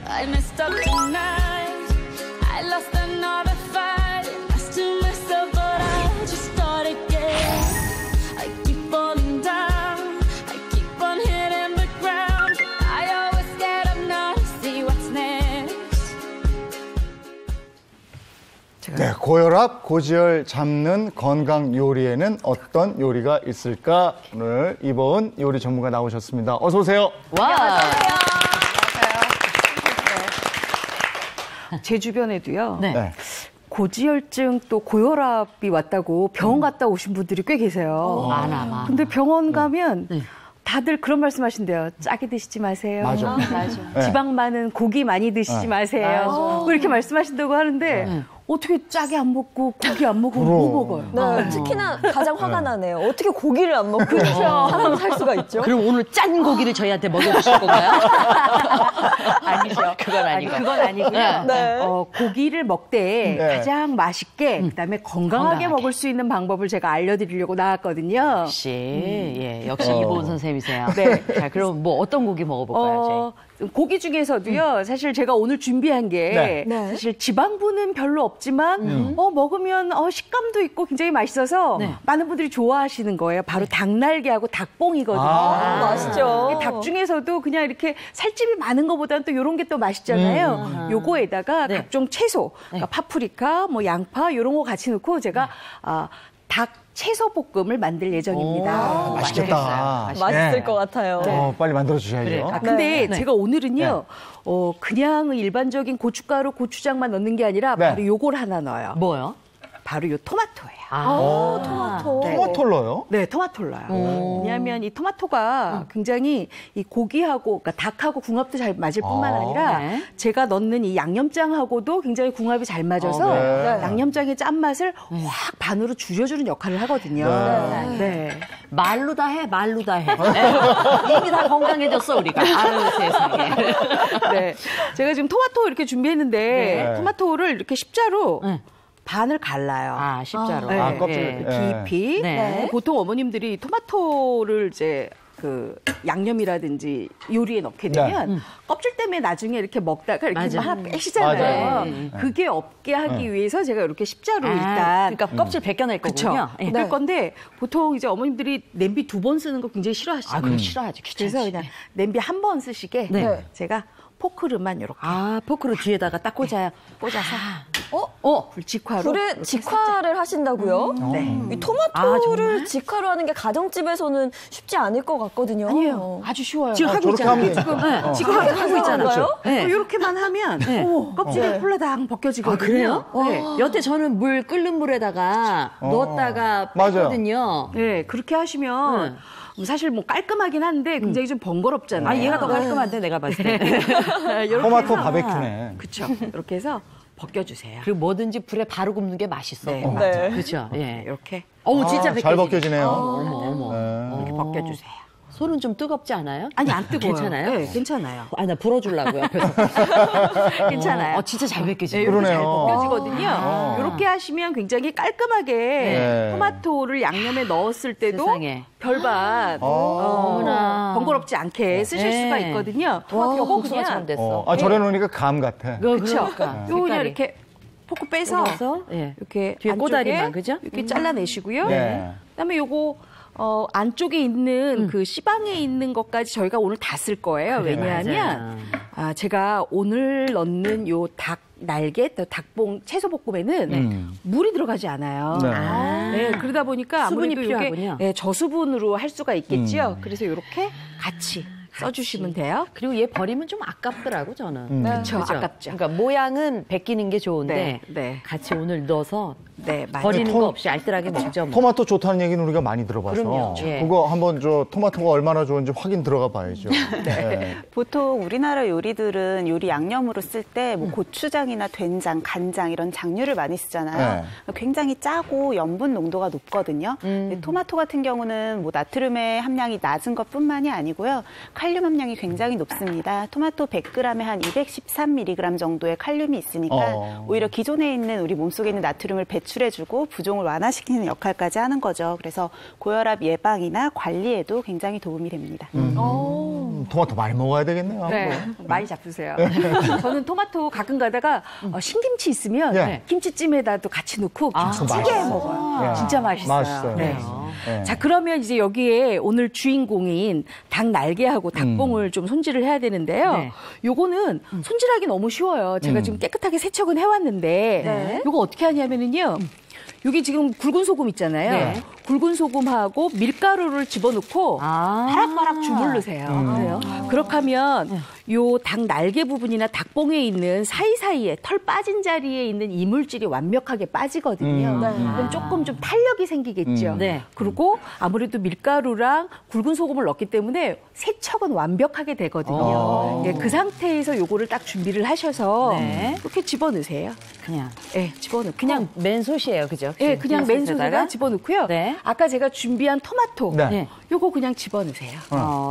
I messed up tonight. I lost another fight. I still mess up, but I just start again. I keep falling down. I keep on hitting the ground. I always get up now to see what's next. 네, 고혈압, 고지혈 잡는 건강 요리에는 어떤 요리가 있을까? 오늘 이보은 요리 전문가 나오셨습니다. 어서 오세요. 와. 제 주변에도요. 네. 네. 고지혈증 또 고혈압이 왔다고 병원 갔다 오신 분들이 꽤 계세요. 많아. 근데 병원 가면 다들 그런 말씀하신대요. 짜게 드시지 마세요. 맞아. 네. 지방 많은 고기 많이 드시지 마세요. 뭐 이렇게 말씀하신다고 하는데 어떻게 짜게 안 먹고 고기 안 먹고 뭐 먹어요? 네, 특히나 가장 화가 나네요. 어떻게 고기를 안 먹고 사람 살 수가 있죠? 그럼 오늘 짠 고기를 저희한테 먹여주실 건가요? 아니죠. 그건 아니고. 그건 아니고요. 네. 고기를 먹되 네. 가장 맛있게 그다음에 건강하게 먹을 수 있는 방법을 제가 알려드리려고 나왔거든요. 역시, 예, 역시 이보은 선생님이세요. 네. 자, 그럼 뭐 어떤 고기 먹어볼까요, 저희? 고기 중에서도요. 사실 제가 오늘 준비한 게 네. 사실 지방분은 별로 없지만 먹으면 식감도 있고 굉장히 맛있어서 네. 많은 분들이 좋아하시는 거예요. 바로 닭날개하고 닭봉이거든요. 맛있죠. 이 닭 중에서도 그냥 이렇게 살집이 많은 것보다는 또 이런 게 또 맛있잖아요. 요거에다가 네. 각종 채소, 그러니까 파프리카, 뭐 양파 이런 거 같이 넣고 제가 닭 채소 볶음을 만들 예정입니다. 맛있겠다. 맛있을 것 같아요. 빨리 만들어 주셔야죠. 아, 근데 네. 제가 오늘은요, 그냥 일반적인 고춧가루, 고추장만 넣는 게 아니라 네. 바로 요걸 하나 넣어요. 뭐요? 바로 요 토마토예요. 토마토. 네. 토마토를 넣어요? 네, 토마토를 넣어요. 왜냐하면 이 토마토가 굉장히 이 고기하고, 그러니까 닭하고 궁합도 잘 맞을 뿐만 아니라 네. 제가 넣는 이 양념장하고도 굉장히 궁합이 잘 맞아서 양념장의 짠맛을 확 반으로 줄여주는 역할을 하거든요. 네. 말로 다 해, 말로 다 해. 이미 다 건강해졌어, 우리가. 아유, 세상에. 네. 제가 지금 토마토 이렇게 준비했는데 네. 토마토를 이렇게 십자로 반을 갈라요. 아, 십자로. 네. 아, 껍질. 깊이. 네. 보통 어머님들이 토마토를 이제 그 양념이라든지 요리에 넣게 되면 껍질 때문에 나중에 이렇게 먹다가 이렇게 맞아. 하나 빼시잖아요. 맞아요. 그게 없게 하기 위해서 제가 이렇게 십자로 일단 그러니까 껍질 벗겨낼 거군요. 그렇죠. 뺄 건데 보통 이제 어머님들이 냄비 2번 쓰는 거 굉장히 싫어하시죠. 그거 싫어하지. 귀찮지. 그래서 그냥 냄비 한 번 쓰시게 네. 제가 포크를만 이렇게 포크로 뒤에다가 딱 꽂아서. 직화로 불에 직화를 하신다고요? 이 토마토를 직화로 하는 게 가정집에서는 쉽지 않을 것 같거든요. 아니에요. 아주 쉬워요. 지금 하고 저렇게 있잖아요. 하면 지금 하고 있잖아요. 네. 이렇게만 하면 껍질이 홀라당 벗겨지거든요. 그래요? 네. 여태 저는 끓는 물에다가 넣었다가 맞아요. 뺐거든요. 네, 그렇게 하시면 사실 뭐 깔끔하긴 한데 굉장히 좀 번거롭잖아요. 얘가 더 깔끔한데, 내가 봤을 때. 토마토 바베큐네. 그렇죠. 이렇게 해서 벗겨주세요. 그리고 뭐든지 불에 바로 굽는 게 맛있어. 네, 맞아요. 그렇죠. 예. 이렇게 진짜 잘 벗겨지네. 벗겨지네요. 어머. 이렇게 벗겨주세요. 손은 좀 뜨겁지 않아요? 아니 안 뜨거워요. 괜찮아요? 네, 괜찮아요. 나 불어주려고요, 옆에서. 괜찮아요. 진짜 잘 벗겨지네. 네, 이렇게 잘 그러네요. 벗겨지거든요. 이렇게 하시면 굉장히 깔끔하게 토마토를 양념에 넣었을 때도 세상에. 별반 어머나. 번거롭지 않게 쓰실 수가 있거든요. 토마토가 요거 국수가 잘 됐어. 절에 놓으니까 감 같아. 그렇죠. 그러니까. 요 그냥 이렇게 포크 빼서 이렇게 뒤에 안쪽에 꼬다리만, 그죠? 이렇게 잘라내시고요. 네. 그다음에 요거 안쪽에 있는 그 시방에 있는 것까지 저희가 오늘 다 쓸 거예요. 왜냐하면 제가 오늘 넣는 요 닭 날개, 닭봉 채소 볶음에는 물이 들어가지 않아요. 네, 그러다 보니까 수분이 아무래도 필요하군요. 이게 저수분으로 할 수가 있겠죠. 그래서 이렇게 같이 써주시면 돼요. 그리고 얘 버리면 좀 아깝더라고, 저는. 그렇죠. 아깝죠. 그러니까 모양은 베끼는 게 좋은데 네. 같이 오늘 넣어서 맞아요. 버리는 거 없이 알뜰하게 먹죠. 뭐. 토마토 좋다는 얘기는 우리가 많이 들어봐서 그럼요. 예. 그거 한번 토마토가 얼마나 좋은지 확인 들어가 봐야죠. 네. 보통 우리나라 요리들은 요리 양념으로 쓸 때 뭐 고추장이나 된장, 간장 이런 장류를 많이 쓰잖아요. 굉장히 짜고 염분 농도가 높거든요. 근데 토마토 같은 경우는 뭐 나트륨의 함량이 낮은 것뿐만이 아니고요. 칼륨 함량이 굉장히 높습니다. 토마토 100g에 한 213mg 정도의 칼륨이 있으니까 오히려 기존에 있는 우리 몸속에 있는 나트륨을 배출해주고 부종을 완화시키는 역할까지 하는 거죠. 그래서 고혈압 예방이나 관리에도 굉장히 도움이 됩니다. 토마토 많이 먹어야 되겠네요. 네, 많이 잡수세요. 저는 토마토 가끔 가다가 신김치 있으면 김치찜에다도 같이 넣고 김치찌개 먹어요. 진짜 맛있어요. 맛있어요. 네. 네. 자, 그러면 이제 여기에 오늘 주인공인 닭 날개하고 닭봉을 좀 손질을 해야 되는데요. 요거는 손질하기 너무 쉬워요. 제가 지금 깨끗하게 세척은 해왔는데 요거 어떻게 하냐면은요. 여기 지금 굵은 소금 있잖아요. 굵은 소금하고 밀가루를 집어넣고 바락바락 주물르세요. 그래요? 그렇게 하면 요 닭 날개 부분이나 닭봉에 있는 사이사이에 털 빠진 자리에 있는 이물질이 완벽하게 빠지거든요. 그럼 조금 좀 탄력이 생기겠죠. 그리고 아무래도 밀가루랑 굵은 소금을 넣기 때문에 세척은 완벽하게 되거든요. 그 상태에서 요거를 딱 준비를 하셔서 이렇게 집어넣으세요. 그냥. 집어넣고. 그냥 맨솥이에요, 그죠? 네, 그냥 맨손에다 집어넣고요. 아까 제가 준비한 토마토, 요거 그냥 집어넣으세요.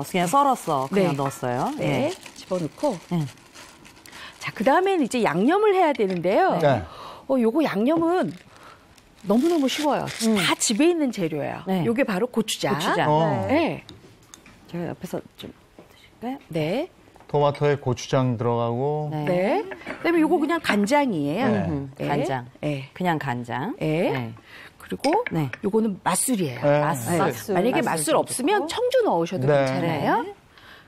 그냥 썰었어. 그냥 넣었어요. 네, 집어넣고. 자, 그 다음에는 이제 양념을 해야 되는데요. 요거 양념은 너무너무 쉬워요. 다 집에 있는 재료예요. 요게 바로 고추장. 네. 제가 옆에서 좀 드실까요? 네. 토마토에 고추장 들어가고. 네. 그다음에 요거 그냥 간장이에요. 간장. 그냥 간장. 그리고 요거는 맛술이에요. 맛술. 만약에 맛술 없으면 청주 넣으셔도 괜찮아요.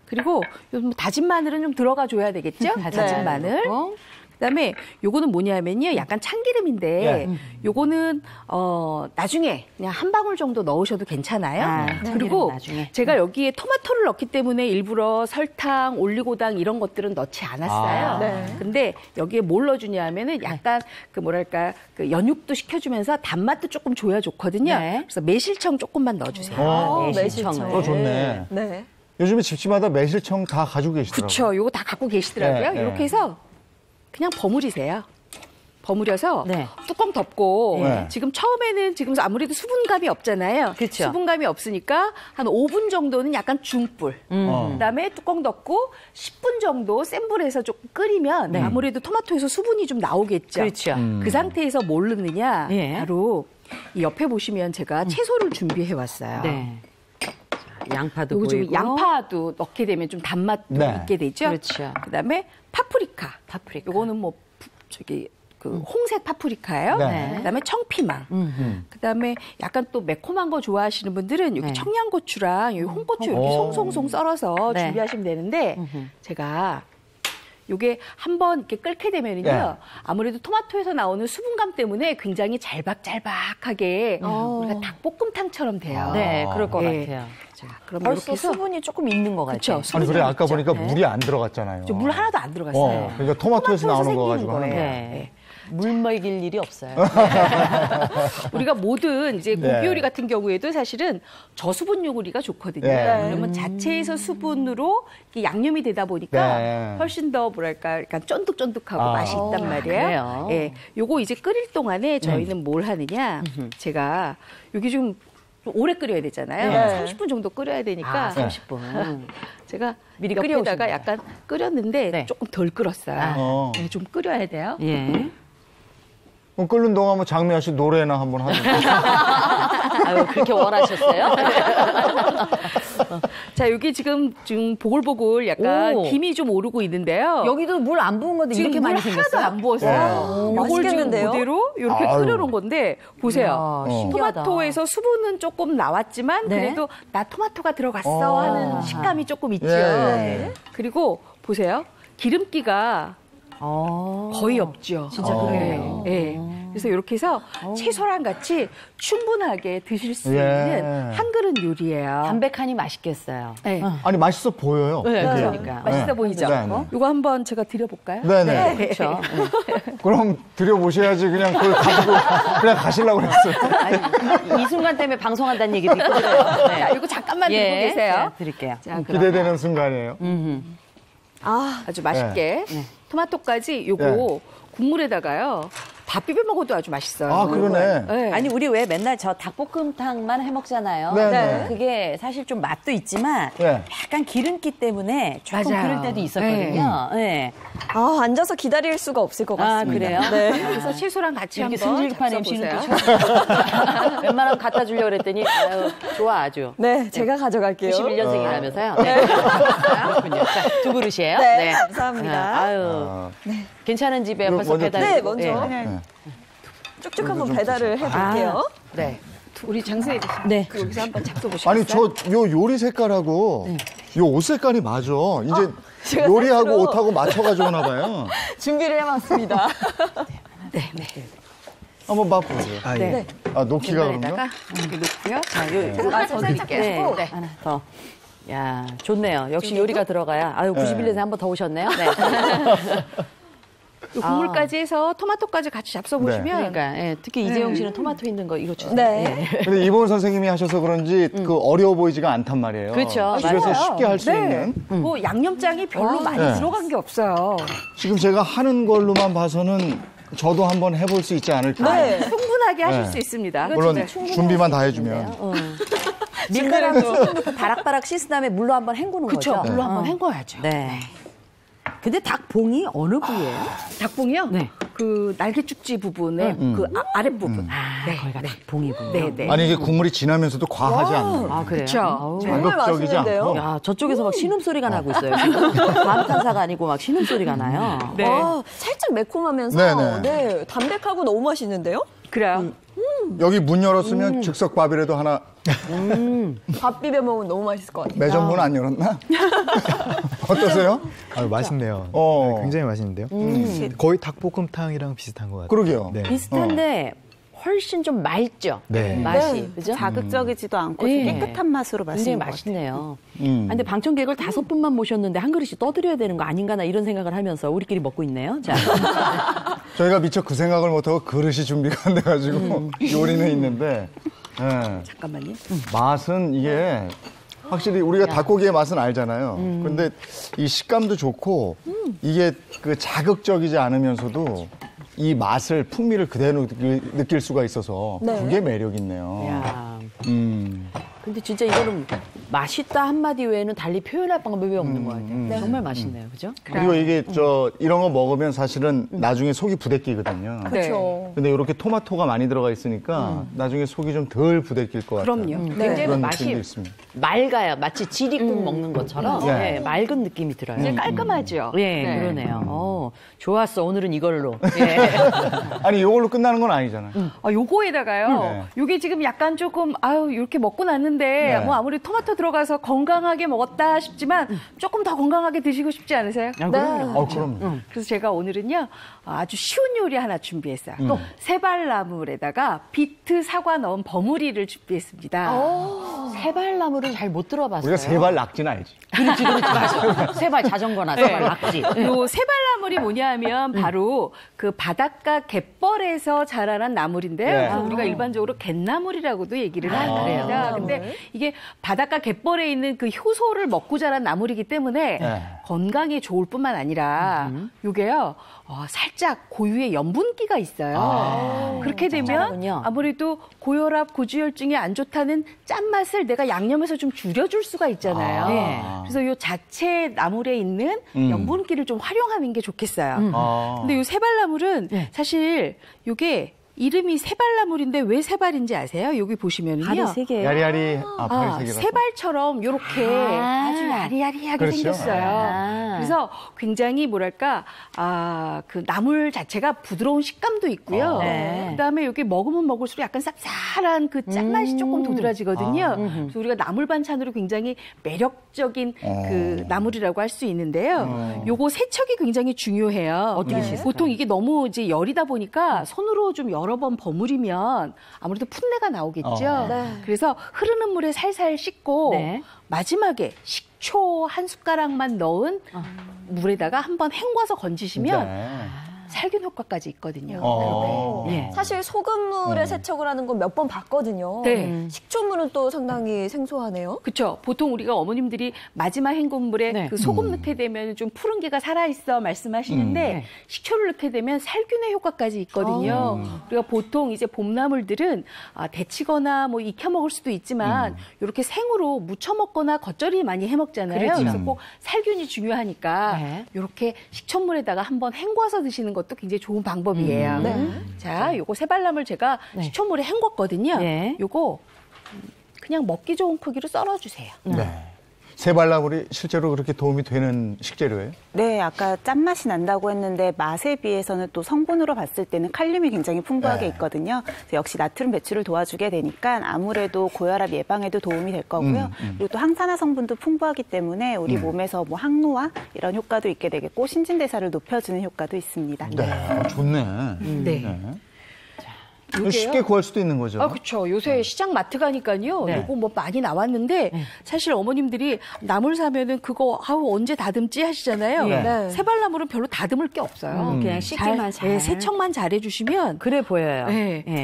그리고 요 다진 마늘은 좀 들어가 줘야 되겠죠? 다진 마늘. 그다음에 요거는 뭐냐면요. 약간 참기름인데 요거는 나중에 그냥 한 방울 정도 넣으셔도 괜찮아요. 그리고 나중에. 제가 여기에 토마토를 넣기 때문에 일부러 설탕, 올리고당 이런 것들은 넣지 않았어요. 근데 여기에 뭘 넣어주냐면은 약간 그 뭐랄까 그 연육도 시켜주면서 단맛도 조금 줘야 좋거든요. 그래서 매실청 조금만 넣어주세요. 매실청. 좋네. 네. 요즘에 집집마다 매실청 다 가지고 계시더라고요. 그렇죠. 요거 다 갖고 계시더라고요. 네, 이렇게 네. 해서 그냥 버무리세요. 버무려서 뚜껑 덮고 지금 처음에는 지금 아무래도 수분감이 없잖아요. 그쵸. 수분감이 없으니까 한 5분 정도는 약간 중불. 그다음에 뚜껑 덮고 10분 정도 센 불에서 조금 끓이면 아무래도 토마토에서 수분이 좀 나오겠죠. 그렇죠. 그 상태에서 뭘 넣느냐? 바로 이 옆에 보시면 제가 채소를 준비해 왔어요. 네. 양파도 요거 좀 보이고. 양파도 넣게 되면 좀 단맛도 있게 되죠. 그렇죠. 그다음에 파프리카. 요거는 뭐 저기 그 홍색 파프리카예요. 그다음에 청피망. 그다음에 약간 또 매콤한 거 좋아하시는 분들은 여기 청양고추랑 여기 홍고추 이렇게 송송송 썰어서 준비하시면 되는데 제가 요게 한번 이렇게 끓게 되면은요. 아무래도 토마토에서 나오는 수분감 때문에 굉장히 잘박잘박하게 우리가 닭볶음탕처럼 돼요. 네, 그럴 것 같아요. 자, 그럼 벌써 이렇게 해서 수분이 조금 있는 것 같아요. 그렇죠. 아니 그래 아까 보니까 물이 안 들어갔잖아요. 물 하나도 안 들어갔어요. 그러니까 토마토에서 나오는 거 가지고 하는 거예요. 네. 물 먹일 일이 없어요. 우리가 모든 이제 고기 요리 같은 경우에도 사실은 저수분 요리가 좋거든요. 그러면 자체에서 수분으로 이렇게 양념이 되다 보니까 훨씬 더 뭐랄까 약간 쫀득쫀득하고 맛이 있단 말이에요. 예, 요거 이제 끓일 동안에 저희는 뭘 하느냐? 제가 여기 좀 오래 끓여야 되잖아요. 30분 정도 끓여야 되니까 30분. 제가 미리 끓여다가 약간 끓였는데 조금 덜 끓었어요. 네, 좀 끓여야 돼요. 그럼 끓는 동안 뭐 장미아 씨 노래나 한번 하죠. 아유, 그렇게 원하셨어요? 자, 여기 지금 보글보글 약간 김이 좀 오르고 있는데요. 여기도 물 안 부은 건데 이렇게 많이 생겼어요? 하나도 안 부었어요. 요걸 지금 그대로 이렇게 끓여놓은 건데 보세요. 토마토에서 수분은 조금 나왔지만 그래도 나 토마토가 들어갔어 하는 식감이 조금 있죠. 그리고 보세요. 기름기가 거의 없죠. 진짜 그래요. 네. 그래서 이렇게 해서 채소랑 같이 충분하게 드실 수 있는 한 그릇 요리예요. 담백하니 맛있겠어요. 아니 맛있어 보여요. 그러니까. 맛있어 보이죠? 이거 한번 제가 드려볼까요? 네네. 그렇죠. 그럼 드려보셔야지 그냥 그걸 가지고 그냥 가시려고 그랬어요. 아니, 이 순간 때문에 방송한다는 얘기 듣고 그래요. 자, 이거 잠깐만 들고 계세요. 자, 드릴게요. 자, 기대되는 순간이에요. 아주 맛있게 토마토까지 요거 국물에다가요. 밥 비벼 먹어도 아주 맛있어요. 아, 그러네. 아니, 우리 왜 맨날 저 닭볶음탕만 해 먹잖아요. 그게 사실 좀 맛도 있지만 약간 기름기 때문에 조금 그럴 때도 있었거든요. 아, 앉아서 기다릴 수가 없을 것 같습니다. 그래요? 그래서 채소랑 같이 이렇게 한번 승질급한 MC는 또 잡숴보세요. 처음. 웬만하면 갖다 주려고 그랬더니 아유, 좋아 아주. 네, 제가 가져갈게요. 91년생이라면서요? 그렇군요. 자, 두 그릇이에요? 네, 감사합니다. 아유, 괜찮은 집에 벌써 배달. 네, 먼저 쭉쭉 한번 배달을 해볼게요. 네. 우리 장수혜 네. 여기서 한번 잡숴보시겠어요? 아니 저 요 요리 색깔하고 요 옷 색깔이 맞아. 이제 요리하고 옷하고 맞춰가지고 오나 봐요. 준비를 해봤습니다. 네. 한번 맛보세요. 네. 아 놓기가 그럼요? 에다가 이렇게 놓고요. 자, 저 드릴게요. 네. 하나 더. 야, 좋네요. 역시 요리가 들어가야. 아유, 91년생 한 번 더 오셨네요. 네. 이 국물까지 해서 토마토까지 같이 잡숴보시면 그러니까 특히 이재용 씨는 토마토 있는 거 이거 주세요. 네. 근데 이보은 선생님이 하셔서 그런지 그 어려워 보이지가 않단 말이에요. 그렇죠. 집에서 맞아요. 쉽게 할 수 있는. 뭐 양념장이 별로 많이 들어간 게 없어요. 지금 제가 하는 걸로만 봐서는 저도 한번 해볼 수 있지 않을까. 충분하게 하실 수 있습니다. 물론 준비만 다 해주면. 밀가루도 바락바락 씻은 다음에 물로 한번 헹구는 거죠. 그렇죠. 물로 한번 헹궈야죠. 네. 근데 닭봉이 어느 부위예요? 닭봉이요? 네. 그 날개죽지 부분에 그 아랫부분. 거기가 닭봉이군요. 네. 아니 이게 국물이 진하면서도 과하지 않나요? 아, 그래요? 그렇죠. 자극적이지 않고. 야, 저쪽에서 막 신음소리가 나고 있어요. 감탄사가 아니고 막 신음소리가 나요. 네. 살짝 매콤하면서 네네. 담백하고 너무 맛있는데요? 그래요. 여기 문 열었으면 즉석밥이라도 하나 밥 비벼 먹으면 너무 맛있을 것 같아요. 매점 문 안 열었나? 어떠세요? 맛있네요. 굉장히 맛있는데요. 거의 닭볶음탕이랑 비슷한 것 같아요. 그러게요. 네. 비슷한데 훨씬 좀 맑죠. 네. 맛이. 그죠? 자극적이지도 않고 깨끗한 맛으로 굉장히 맛있는 것 같아요. 맛있네요. 근데 방청객을 5분만 모셨는데 한 그릇이 떠드려야 되는 거 아닌가나 이런 생각을 하면서 우리끼리 먹고 있네요. 자. 저희가 미처 그 생각을 못하고 그릇이 준비가 안 돼가지고 요리는 있는데 잠깐만요. 맛은 이게 확실히 우리가 닭고기의 맛은 알잖아요. 그런데 이 식감도 좋고 이게 그 자극적이지 않으면서도 이 맛을 풍미를 그대로 느낄 수가 있어서 그게 매력 있네요. 야. 근데 진짜 이거는 맛있다 한마디 외에는 달리 표현할 방법이 없는 것 같아요. 정말 맛있네요. 그죠? 그리고 이게 이런 거 먹으면 사실은 나중에 속이 부대끼거든요. 그렇죠. 근데 이렇게 토마토가 많이 들어가 있으니까 나중에 속이 좀 덜 부대낄 것 같아요. 그럼요. 굉장히 그런 맛이 느낌도 있습니다. 맑아요. 마치 지리국 먹는 것처럼 네. 맑은 느낌이 들어요. 이제 깔끔하죠. 네, 그러네요. 좋았어. 오늘은 이걸로. 예. 아니 이걸로 끝나는 건 아니잖아요. 요거에다가요. 요게 지금 약간 조금 이렇게 먹고 났는데 뭐 아무리 토마토 들어가서 건강하게 먹었다 싶지만 조금 더 건강하게 드시고 싶지 않으세요? 그럼요. 그럼요. 그래서 제가 오늘은요 아주 쉬운 요리 하나 준비했어요. 또 세발나물에다가 비트, 사과 넣은 버무리를 준비했습니다. 세발나물은 잘 못 들어봤어요. 우리가 세발 낙지는 알지. 그렇지. 맞아. 세발 자전거나 세발 낙지. 요 세발나물이 뭐냐면 바로 그 바닷가 갯벌에서 자라난 나물인데요. 우리가 일반적으로 갯나물이라고도 얘기를 합니다. 근데 이게 바닷가 갯벌에 있는 그 효소를 먹고 자란 나물이기 때문에 건강에 좋을 뿐만 아니라 요게요. 살짝 고유의 염분기가 있어요. 그렇게 되면 짠하군요. 아무래도 고혈압, 고지혈증에 안 좋다는 짠맛을 내가 양념해서 좀 줄여줄 수가 있잖아요. 그래서 요 자체 나물에 있는 염분기를 좀 활용하는 게 좋겠어요. 근데 요 세발나물은 사실 요게 이름이 세발나물인데 왜 세발인지 아세요? 여기 보시면은요. 발이 3개예요. 야리야리 발이 3개라서. 세발처럼 이렇게 아주 야리야리하게 그렇죠. 생겼어요. 그래서 굉장히 뭐랄까 그 나물 자체가 부드러운 식감도 있고요. 그다음에 여기 먹으면 먹을수록 약간 쌉쌀한 그 짠맛이 조금 도드라지거든요. 그래서 우리가 나물 반찬으로 굉장히 매력적인 그 나물이라고 할 수 있는데요. 요거 세척이 굉장히 중요해요. 어떻게 씻을까요? 보통 이게 너무 이제 열이다 보니까 손으로 좀 여러 번 버무리면 아무래도 풋내가 나오겠죠. 그래서 흐르는 물에 살살 씻고 마지막에 식초 한 숟가락만 넣은 물에다가 한번 헹궈서 건지시면 살균 효과까지 있거든요. 사실 소금물에 세척을 하는 건 몇 번 봤거든요. 식초물은 또 상당히 생소하네요. 그렇죠. 보통 우리가 어머님들이 마지막 헹군물에 그 소금 넣게 되면 좀 푸른기가 살아있어 말씀하시는데 식초를 넣게 되면 살균의 효과까지 있거든요. 우리가 보통 이제 봄나물들은 데치거나 뭐 익혀 먹을 수도 있지만 이렇게 생으로 무쳐 먹거나 겉절이 많이 해 먹잖아요. 그래서 꼭 살균이 중요하니까 이렇게 식초물에다가 한번 헹궈서 드시는 것도 굉장히 좋은 방법이에요. 자, 요거 세발나물 제가 식초물에 헹궜거든요. 요거 그냥 먹기 좋은 크기로 썰어주세요. 세발나물이 실제로 그렇게 도움이 되는 식재료예요? 네, 아까 짠맛이 난다고 했는데 맛에 비해서는 또 성분으로 봤을 때는 칼륨이 굉장히 풍부하게 있거든요. 그래서 역시 나트륨 배출을 도와주게 되니까 아무래도 고혈압 예방에도 도움이 될 거고요. 그리고 또 항산화 성분도 풍부하기 때문에 우리 몸에서 뭐 항노화 이런 효과도 있게 되겠고 신진대사를 높여주는 효과도 있습니다. 좋네. 쉽게 구할 수도 있는 거죠. 그렇죠. 요새 시장 마트 가니까요. 이거 뭐 많이 나왔는데 사실 어머님들이 나물 사면은 그거 언제 다듬지 하시잖아요. 세발나물은 별로 다듬을 게 없어요. 그냥 씻기만 잘. 세척만 잘 해주시면 그래 보여요.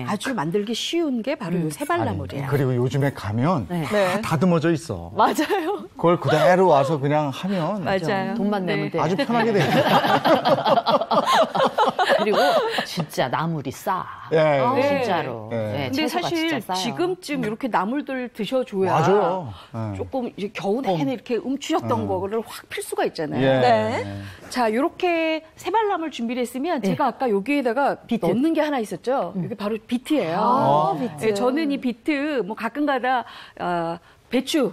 아주 만들기 쉬운 게 바로 요 세발나물이에요. 그리고 요즘에 가면 다 다듬어져 있어. 맞아요. 그걸 그대로 와서 그냥 하면 맞아요. 돈만 내면 돼. 아주 편하게 돼요. 그리고 진짜 나물이 싸. 진짜로. 근데 사실 지금쯤 이렇게 나물들 드셔줘야 맞아요. 조금 이제 겨우 내내 이렇게 움츠렸던 거를 확 필 수가 있잖아요. 자, 이렇게 세발나물 준비를 했으면 제가 아까 여기에다가 넣는 게 하나 있었죠. 이게 바로 비트예요. 비트. 저는 이 비트 뭐 가끔가다 배추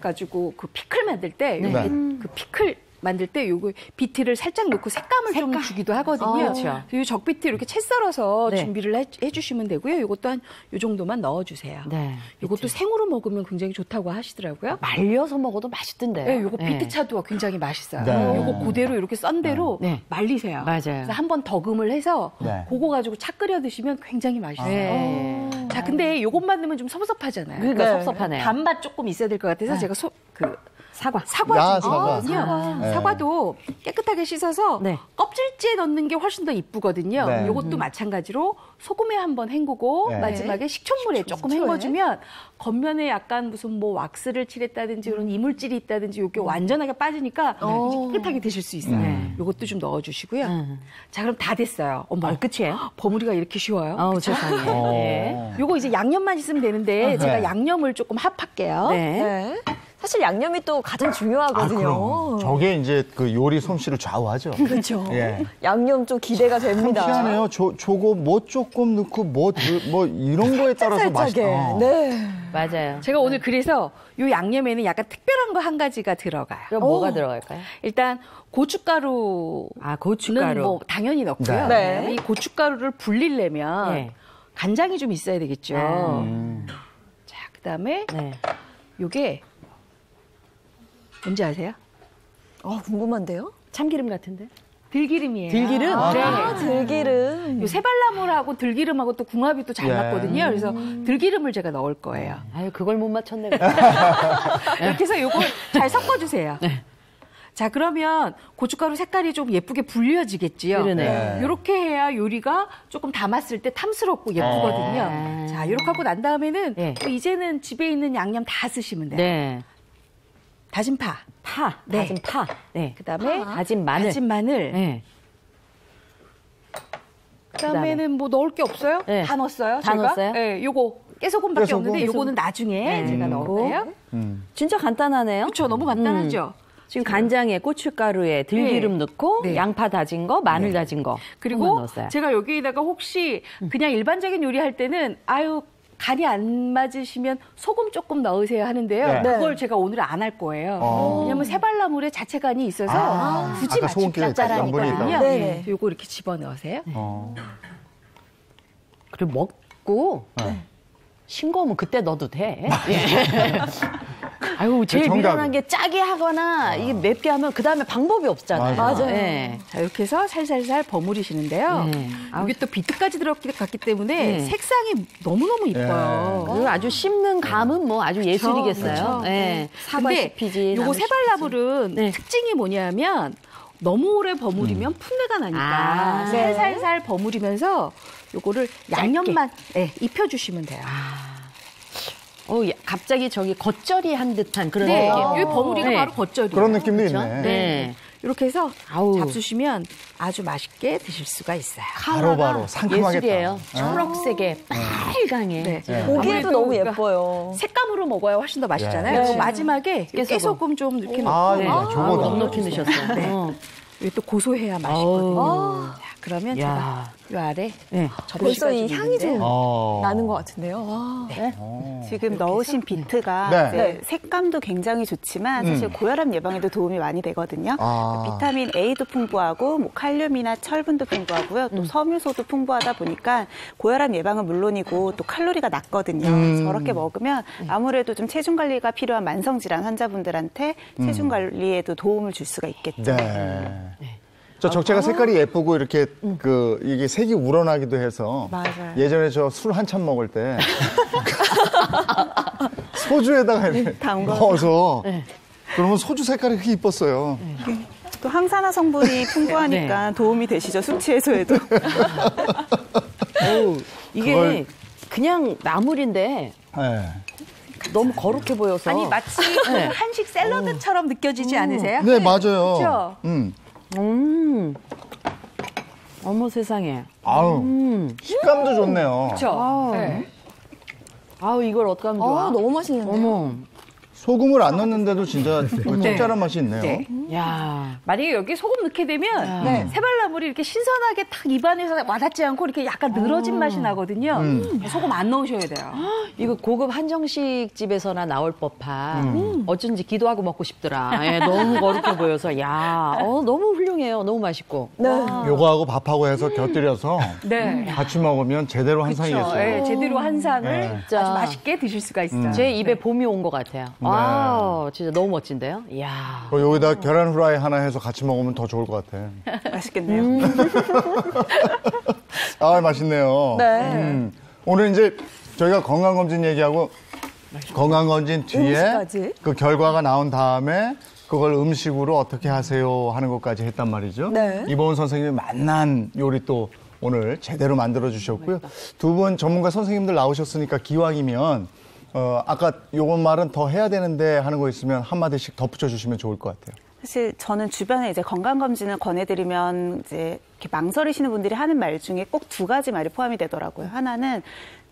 가지고 그 피클 만들 때 그 피클 만들 때 요거 비트를 살짝 넣고 색감을 좀 주기도 하거든요. 그렇죠. 이 적비트 이렇게 채 썰어서 네. 준비를 해주시면 되고요. 이것도 한 요 정도만 넣어주세요. 네. 이것도 생으로 먹으면 굉장히 좋다고 하시더라고요. 말려서 먹어도 맛있던데. 네, 요거 비트차도 굉장히 맛있어요. 네. 요거 그대로 이렇게 썬 대로 네. 말리세요. 맞아요. 그래서 한번 덕음을 해서 네. 그거 가지고 차 끓여 드시면 굉장히 맛있어요. 네. 자, 근데 요것만 넣으면 좀 섭섭하잖아요. 그러니까 섭섭하네요. 단맛 조금 있어야 될 것 같아서 제가 사과 야, 사과. 준비했거든요. 네. 사과도 깨끗하게 씻어서 네. 껍질째 넣는 게 훨씬 더 이쁘거든요. 네. 요것도 마찬가지로 소금에 한번 헹구고 네. 마지막에 식초물에 조금 헹궈주면 겉면에 약간 무슨 뭐 왁스를 칠했다든지 이런 이물질이 있다든지 요게 완전하게 빠지니까 이제 깨끗하게 드실 수 있어요. 요것도 좀 넣어주시고요. 자, 그럼 다 됐어요. 어머, 끝이에요? 버무리가 이렇게 쉬워요. 어우, 세상에. 네. 요거 이제 양념만 있으면 되는데 제가 양념을 조금 합할게요. 네. 사실 양념이 또 가장 중요하거든요. 그럼. 저게 이제 그 요리 솜씨를 좌우하죠. 그렇죠. 예. 양념 좀 기대가 됩니다. 희한해요. 저거 뭐 조금 넣고 뭐 이런 거에 따라서 맛있다. 네. 맞아요. 제가 오늘 그래서 요 양념에는 약간 특별한 거 한 가지가 들어가요. 그럼 뭐가 들어갈까요? 일단 고춧가루. 고춧가루. 뭐 당연히 넣고요. 네. 이 고춧가루를 불리려면 네. 간장이 좀 있어야 되겠죠. 자, 그다음에 네. 요게 뭔지 아세요? 궁금한데요? 참기름 같은데? 들기름이에요. 들기름? 아, 들기름. 요 새발나물하고 들기름하고 또 궁합이 또 잘 예. 맞거든요. 그래서 들기름을 제가 넣을 거예요. 아유, 그걸 못 맞췄네. 이렇게 해서 요거 잘 섞어주세요. 네. 자, 그러면 고춧가루 색깔이 좀 예쁘게 불려지겠지요. 그러네. 이렇게 해야 요리가 조금 담았을 때 탐스럽고 예쁘거든요. 자, 이렇게 하고 난 다음에는 네. 또 이제는 집에 있는 양념 다 쓰시면 돼요. 네. 다진 파. 네. 다진 파. 네. 그다음에 다진 마늘. 다진 마늘. 네. 그다음에는 뭐 넣을 게 없어요? 네. 다 넣었어요. 다 제가? 넣었어요? 네, 요거 깨소금밖에 깨소금? 없는데 요거는 나중에 제가 넣을게요. 진짜 간단하네요. 그렇죠. 너무 간단하죠. 지금 간장에 고춧가루에 들기름 네. 넣고 네. 양파 다진 거, 마늘 다진 거. 그리고 넣었어요. 제가 여기에다가 혹시 그냥 일반적인 요리할 때는 간이 안 맞으시면 소금 조금 넣으세요 하는데요. 네. 그걸 제가 오늘 안 할 거예요. 왜냐면 새발나물에 자체 간이 있어서 굳이 아까 맞추기 소금기가 양분이 짭짤하니까요. 있다고. 네. 요거 이렇게 집어넣으세요. 그리고 먹고 싱거우면 그때 넣어도 돼. 아유, 제일 정답이. 미련한 게 짜게 하거나 이게 맵게 하면 그 다음에 방법이 없잖아요. 맞아요. 네. 자, 이렇게 해서 살살살 버무리시는데요. 네. 이게 또 비트까지 들어갔기 때문에 색상이 너무너무 이뻐요. 그리고 아주 씹는 감은 뭐 아주 예술이겠어요. 그렇죠. 네. 사과 근데 씹히지. 요거 나무 새발나물은 네. 특징이 뭐냐면 너무 오래 버무리면 풋내가 나니까 아, 살살살 버무리면서 요거를 양념만 입혀주시면 돼요. 갑자기 저기 겉절이한 듯한 그런 네, 느낌. 이 버무리가 네. 바로 겉절이에요. 그런 느낌도 그렇죠? 있네. 네. 이렇게 해서 아우. 잡수시면 아주 맛있게 드실 수가 있어요. 바로 상큼하겠다. 예술이에요. 초록색에 빨강해. 네. 보기에도 아무래도 너무 우리가 예뻐요. 색감으로 먹어야 훨씬 더 맛있잖아요. 네. 그리고 마지막에 깨소금 좀 이렇게 넣고 네. 넉넉히 저거다. 넣으셨어요. 네. 이게 또 고소해야 맛있거든요. 자, 그러면 야. 제가 요 아래 네. 벌써 이 향이 좀 어. 나는 것 같은데요. 와. 지금 넣으신 비트가 네. 이제 색감도 굉장히 좋지만 사실 고혈압 예방에도 도움이 많이 되거든요. 비타민 A도 풍부하고 뭐 칼륨이나 철분도 풍부하고요. 또 섬유소도 풍부하다 보니까 고혈압 예방은 물론이고 또 칼로리가 낮거든요. 저렇게 먹으면 아무래도 좀 체중 관리가 필요한 만성 질환 환자분들한테 체중 관리에도 도움을 줄 수가 있겠죠. 네. 저 적재가 색깔이 예쁘고 이렇게 이게 색이 우러나기도 해서 맞아요. 예전에 저 술 한참 먹을 때 소주에다가 이렇게 넣어서 그러면 소주 색깔이 그렇게 이뻤어요. 또 항산화 성분이 풍부하니까 도움이 되시죠. 숙취 해소에도. 이게 그걸- 그냥 나물인데 네. 너무 거룩해 보여서. 아니 마치 그 한식 샐러드처럼 느껴지지 않으세요? 네, 맞아요. 그렇죠? 어머 세상에. 아우, 식감도 좋네요. 그렇죠. 네. 아우 이걸 어떻게 하면 좋아? 너무 맛있는데요. 어머. 소금을 안 넣는데도 진짜 짭짤한 맛이 있네요. 네. 야, 만약에 여기 소금 넣게 되면 새발나물이 이렇게 신선하게 탁 입안에서 와닿지 않고 이렇게 약간 늘어진 맛이 나거든요. 소금 안 넣으셔야 돼요. 이거 고급 한정식 집에서나 나올 법한 어쩐지 기도하고 먹고 싶더라. 예, 너무 거룩해 보여서 야, 너무 훌륭해요. 너무 맛있고. 네. 요거하고 밥하고 해서 곁들여서 같이 먹으면 제대로 한 상이겠어요. 네, 제대로 한 상을 아주 맛있게 드실 수가 있어요. 제 입에 봄이 온 것 같아요. 아, 진짜 너무 멋진데요. 이야. 여기다 계란 후라이 하나 해서 같이 먹으면 더 좋을 것 같아. 맛있겠네요. 아, 맛있네요. 네. 오늘 이제 저희가 건강검진 얘기하고 건강검진 뒤에 음식까지? 그 결과가 나온 다음에 그걸 음식으로 어떻게 하세요 하는 것까지 했단 말이죠. 네. 이보은 선생님이 맛난 요리 또 오늘 제대로 만들어 주셨고요. 두 분 전문가 선생님들 나오셨으니까 기왕이면 아까 요건 말은 더 해야 되는데 하는 거 있으면 한마디씩 덧붙여 주시면 좋을 것 같아요. 사실 저는 주변에 이제 건강검진을 권해드리면 이제 이렇게 망설이시는 분들이 하는 말 중에 꼭 두 가지 말이 포함이 되더라고요. 하나는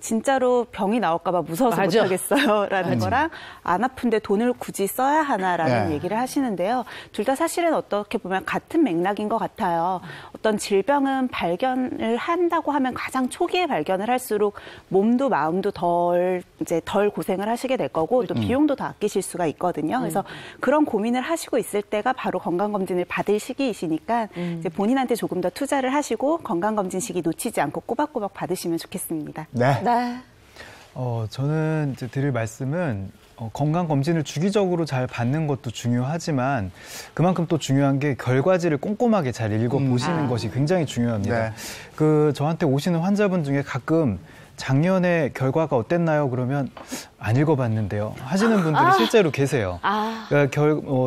진짜로 병이 나올까봐 무서워서 못하겠어요 라는 거랑 안 아픈데 돈을 굳이 써야 하나라는 얘기를 하시는데요. 둘 다 사실은 어떻게 보면 같은 맥락인 것 같아요. 어떤 질병은 발견을 한다고 하면 가장 초기에 발견을 할수록 몸도 마음도 덜 고생을 하시게 될 거고 또 비용도 더 아끼실 수가 있거든요. 그래서 그런 고민을 하시고 있을 때가 바로 건강검진을 받을 시기이시니까 이제 본인한테 조금 더 투자를 하시고 건강검진 시기 놓치지 않고 꼬박꼬박 받으시면 좋겠습니다. 네. 저는 이제 드릴 말씀은 건강검진을 주기적으로 잘 받는 것도 중요하지만 그만큼 또 중요한 게 결과지를 꼼꼼하게 잘 읽어보시는 것이 굉장히 중요합니다. 저한테 오시는 환자분 중에 가끔 작년에 결과가 어땠나요? 그러면 안 읽어봤는데요. 하시는 분들이 실제로 계세요. 그러니까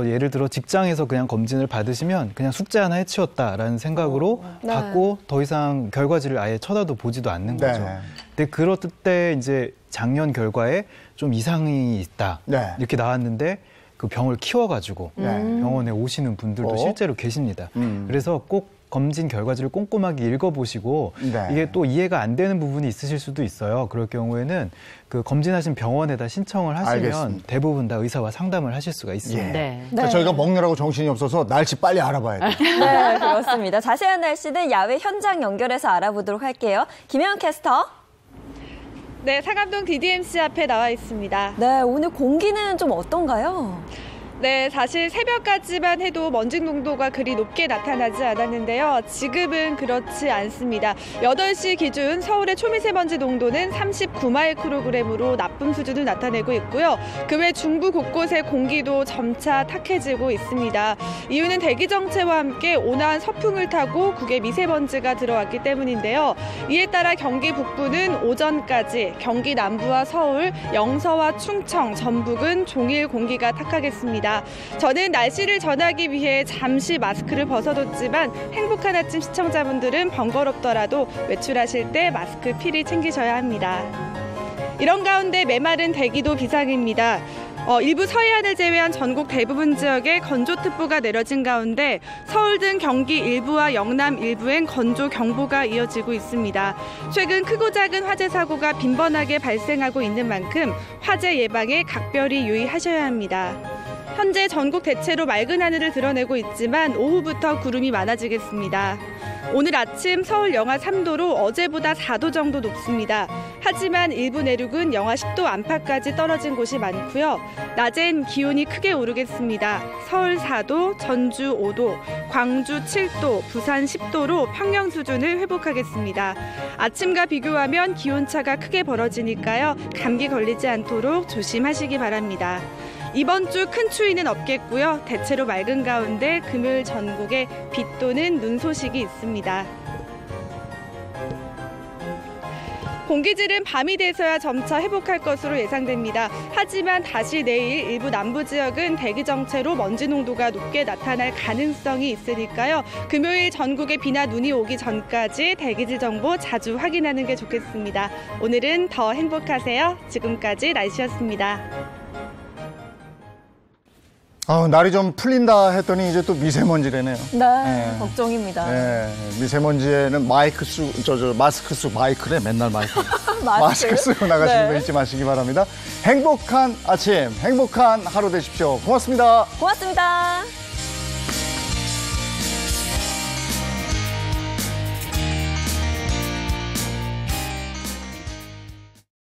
예를 들어 직장에서 그냥 검진을 받으시면 그냥 숙제 하나 해치웠다라는 생각으로 받고 더 이상 결과지를 아예 쳐다도 보지도 않는 거죠. 근데 그럴 때 이제 작년 결과에 좀 이상이 있다. 이렇게 나왔는데 그 병을 키워가지고 병원에 오시는 분들도 실제로 계십니다. 그래서 꼭 검진 결과지를 꼼꼼하게 읽어보시고 이게 또 이해가 안 되는 부분이 있으실 수도 있어요. 그럴 경우에는 그 검진하신 병원에다 신청을 하시면 알겠습니다. 대부분 다 의사와 상담을 하실 수가 있습니다. 저희가 먹느라고 정신이 없어서 날씨 빨리 알아봐야 돼요. 네, 그렇습니다. 자세한 날씨는 야외 현장 연결해서 알아보도록 할게요. 김혜영 캐스터. 네, 상암동 DDMC 앞에 나와 있습니다. 네, 오늘 공기는 좀 어떤가요? 네, 사실 새벽까지만 해도 먼지 농도가 그리 높게 나타나지 않았는데요. 지금은 그렇지 않습니다. 8시 기준 서울의 초미세먼지 농도는 39마이크로그램으로 나쁨 수준을 나타내고 있고요. 그 외 중부 곳곳의 공기도 점차 탁해지고 있습니다. 이유는 대기 정체와 함께 온화한 서풍을 타고 국외 미세먼지가 들어왔기 때문인데요. 이에 따라 경기 북부는 오전까지, 경기 남부와 서울, 영서와 충청, 전북은 종일 공기가 탁하겠습니다. 저는 날씨를 전하기 위해 잠시 마스크를 벗어뒀지만 행복한 아침 시청자분들은 번거롭더라도 외출하실 때 마스크 필히 챙기셔야 합니다. 이런 가운데 메마른 대기도 비상입니다. 일부 서해안을 제외한 전국 대부분 지역에 건조특보가 내려진 가운데 서울 등 경기 일부와 영남 일부엔 건조경보가 이어지고 있습니다. 최근 크고 작은 화재 사고가 빈번하게 발생하고 있는 만큼 화재 예방에 각별히 유의하셔야 합니다. 현재 전국 대체로 맑은 하늘을 드러내고 있지만 오후부터 구름이 많아지겠습니다. 오늘 아침 서울 영하 3도로 어제보다 4도 정도 높습니다. 하지만 일부 내륙은 영하 10도 안팎까지 떨어진 곳이 많고요. 낮엔 기온이 크게 오르겠습니다. 서울 4도, 전주 5도, 광주 7도, 부산 10도로 평년 수준을 회복하겠습니다. 아침과 비교하면 기온차가 크게 벌어지니까요. 감기 걸리지 않도록 조심하시기 바랍니다. 이번 주 큰 추위는 없겠고요. 대체로 맑은 가운데 금요일 전국에 비 또는 눈 소식이 있습니다. 공기질은 밤이 돼서야 점차 회복할 것으로 예상됩니다. 하지만 다시 내일 일부 남부 지역은 대기 정체로 먼지 농도가 높게 나타날 가능성이 있으니까요. 금요일 전국에 비나 눈이 오기 전까지 대기질 정보 자주 확인하는 게 좋겠습니다. 오늘은 더 행복하세요. 지금까지 날씨였습니다. 날이 좀 풀린다 했더니 이제 또 미세먼지래네요. 네, 걱정입니다. 네, 미세먼지에는 마스크 쓰고 마이크래 맨날 마스크 쓰고 나가시는 분 잊지 마시기 바랍니다. 행복한 아침, 행복한 하루 되십시오. 고맙습니다. 고맙습니다.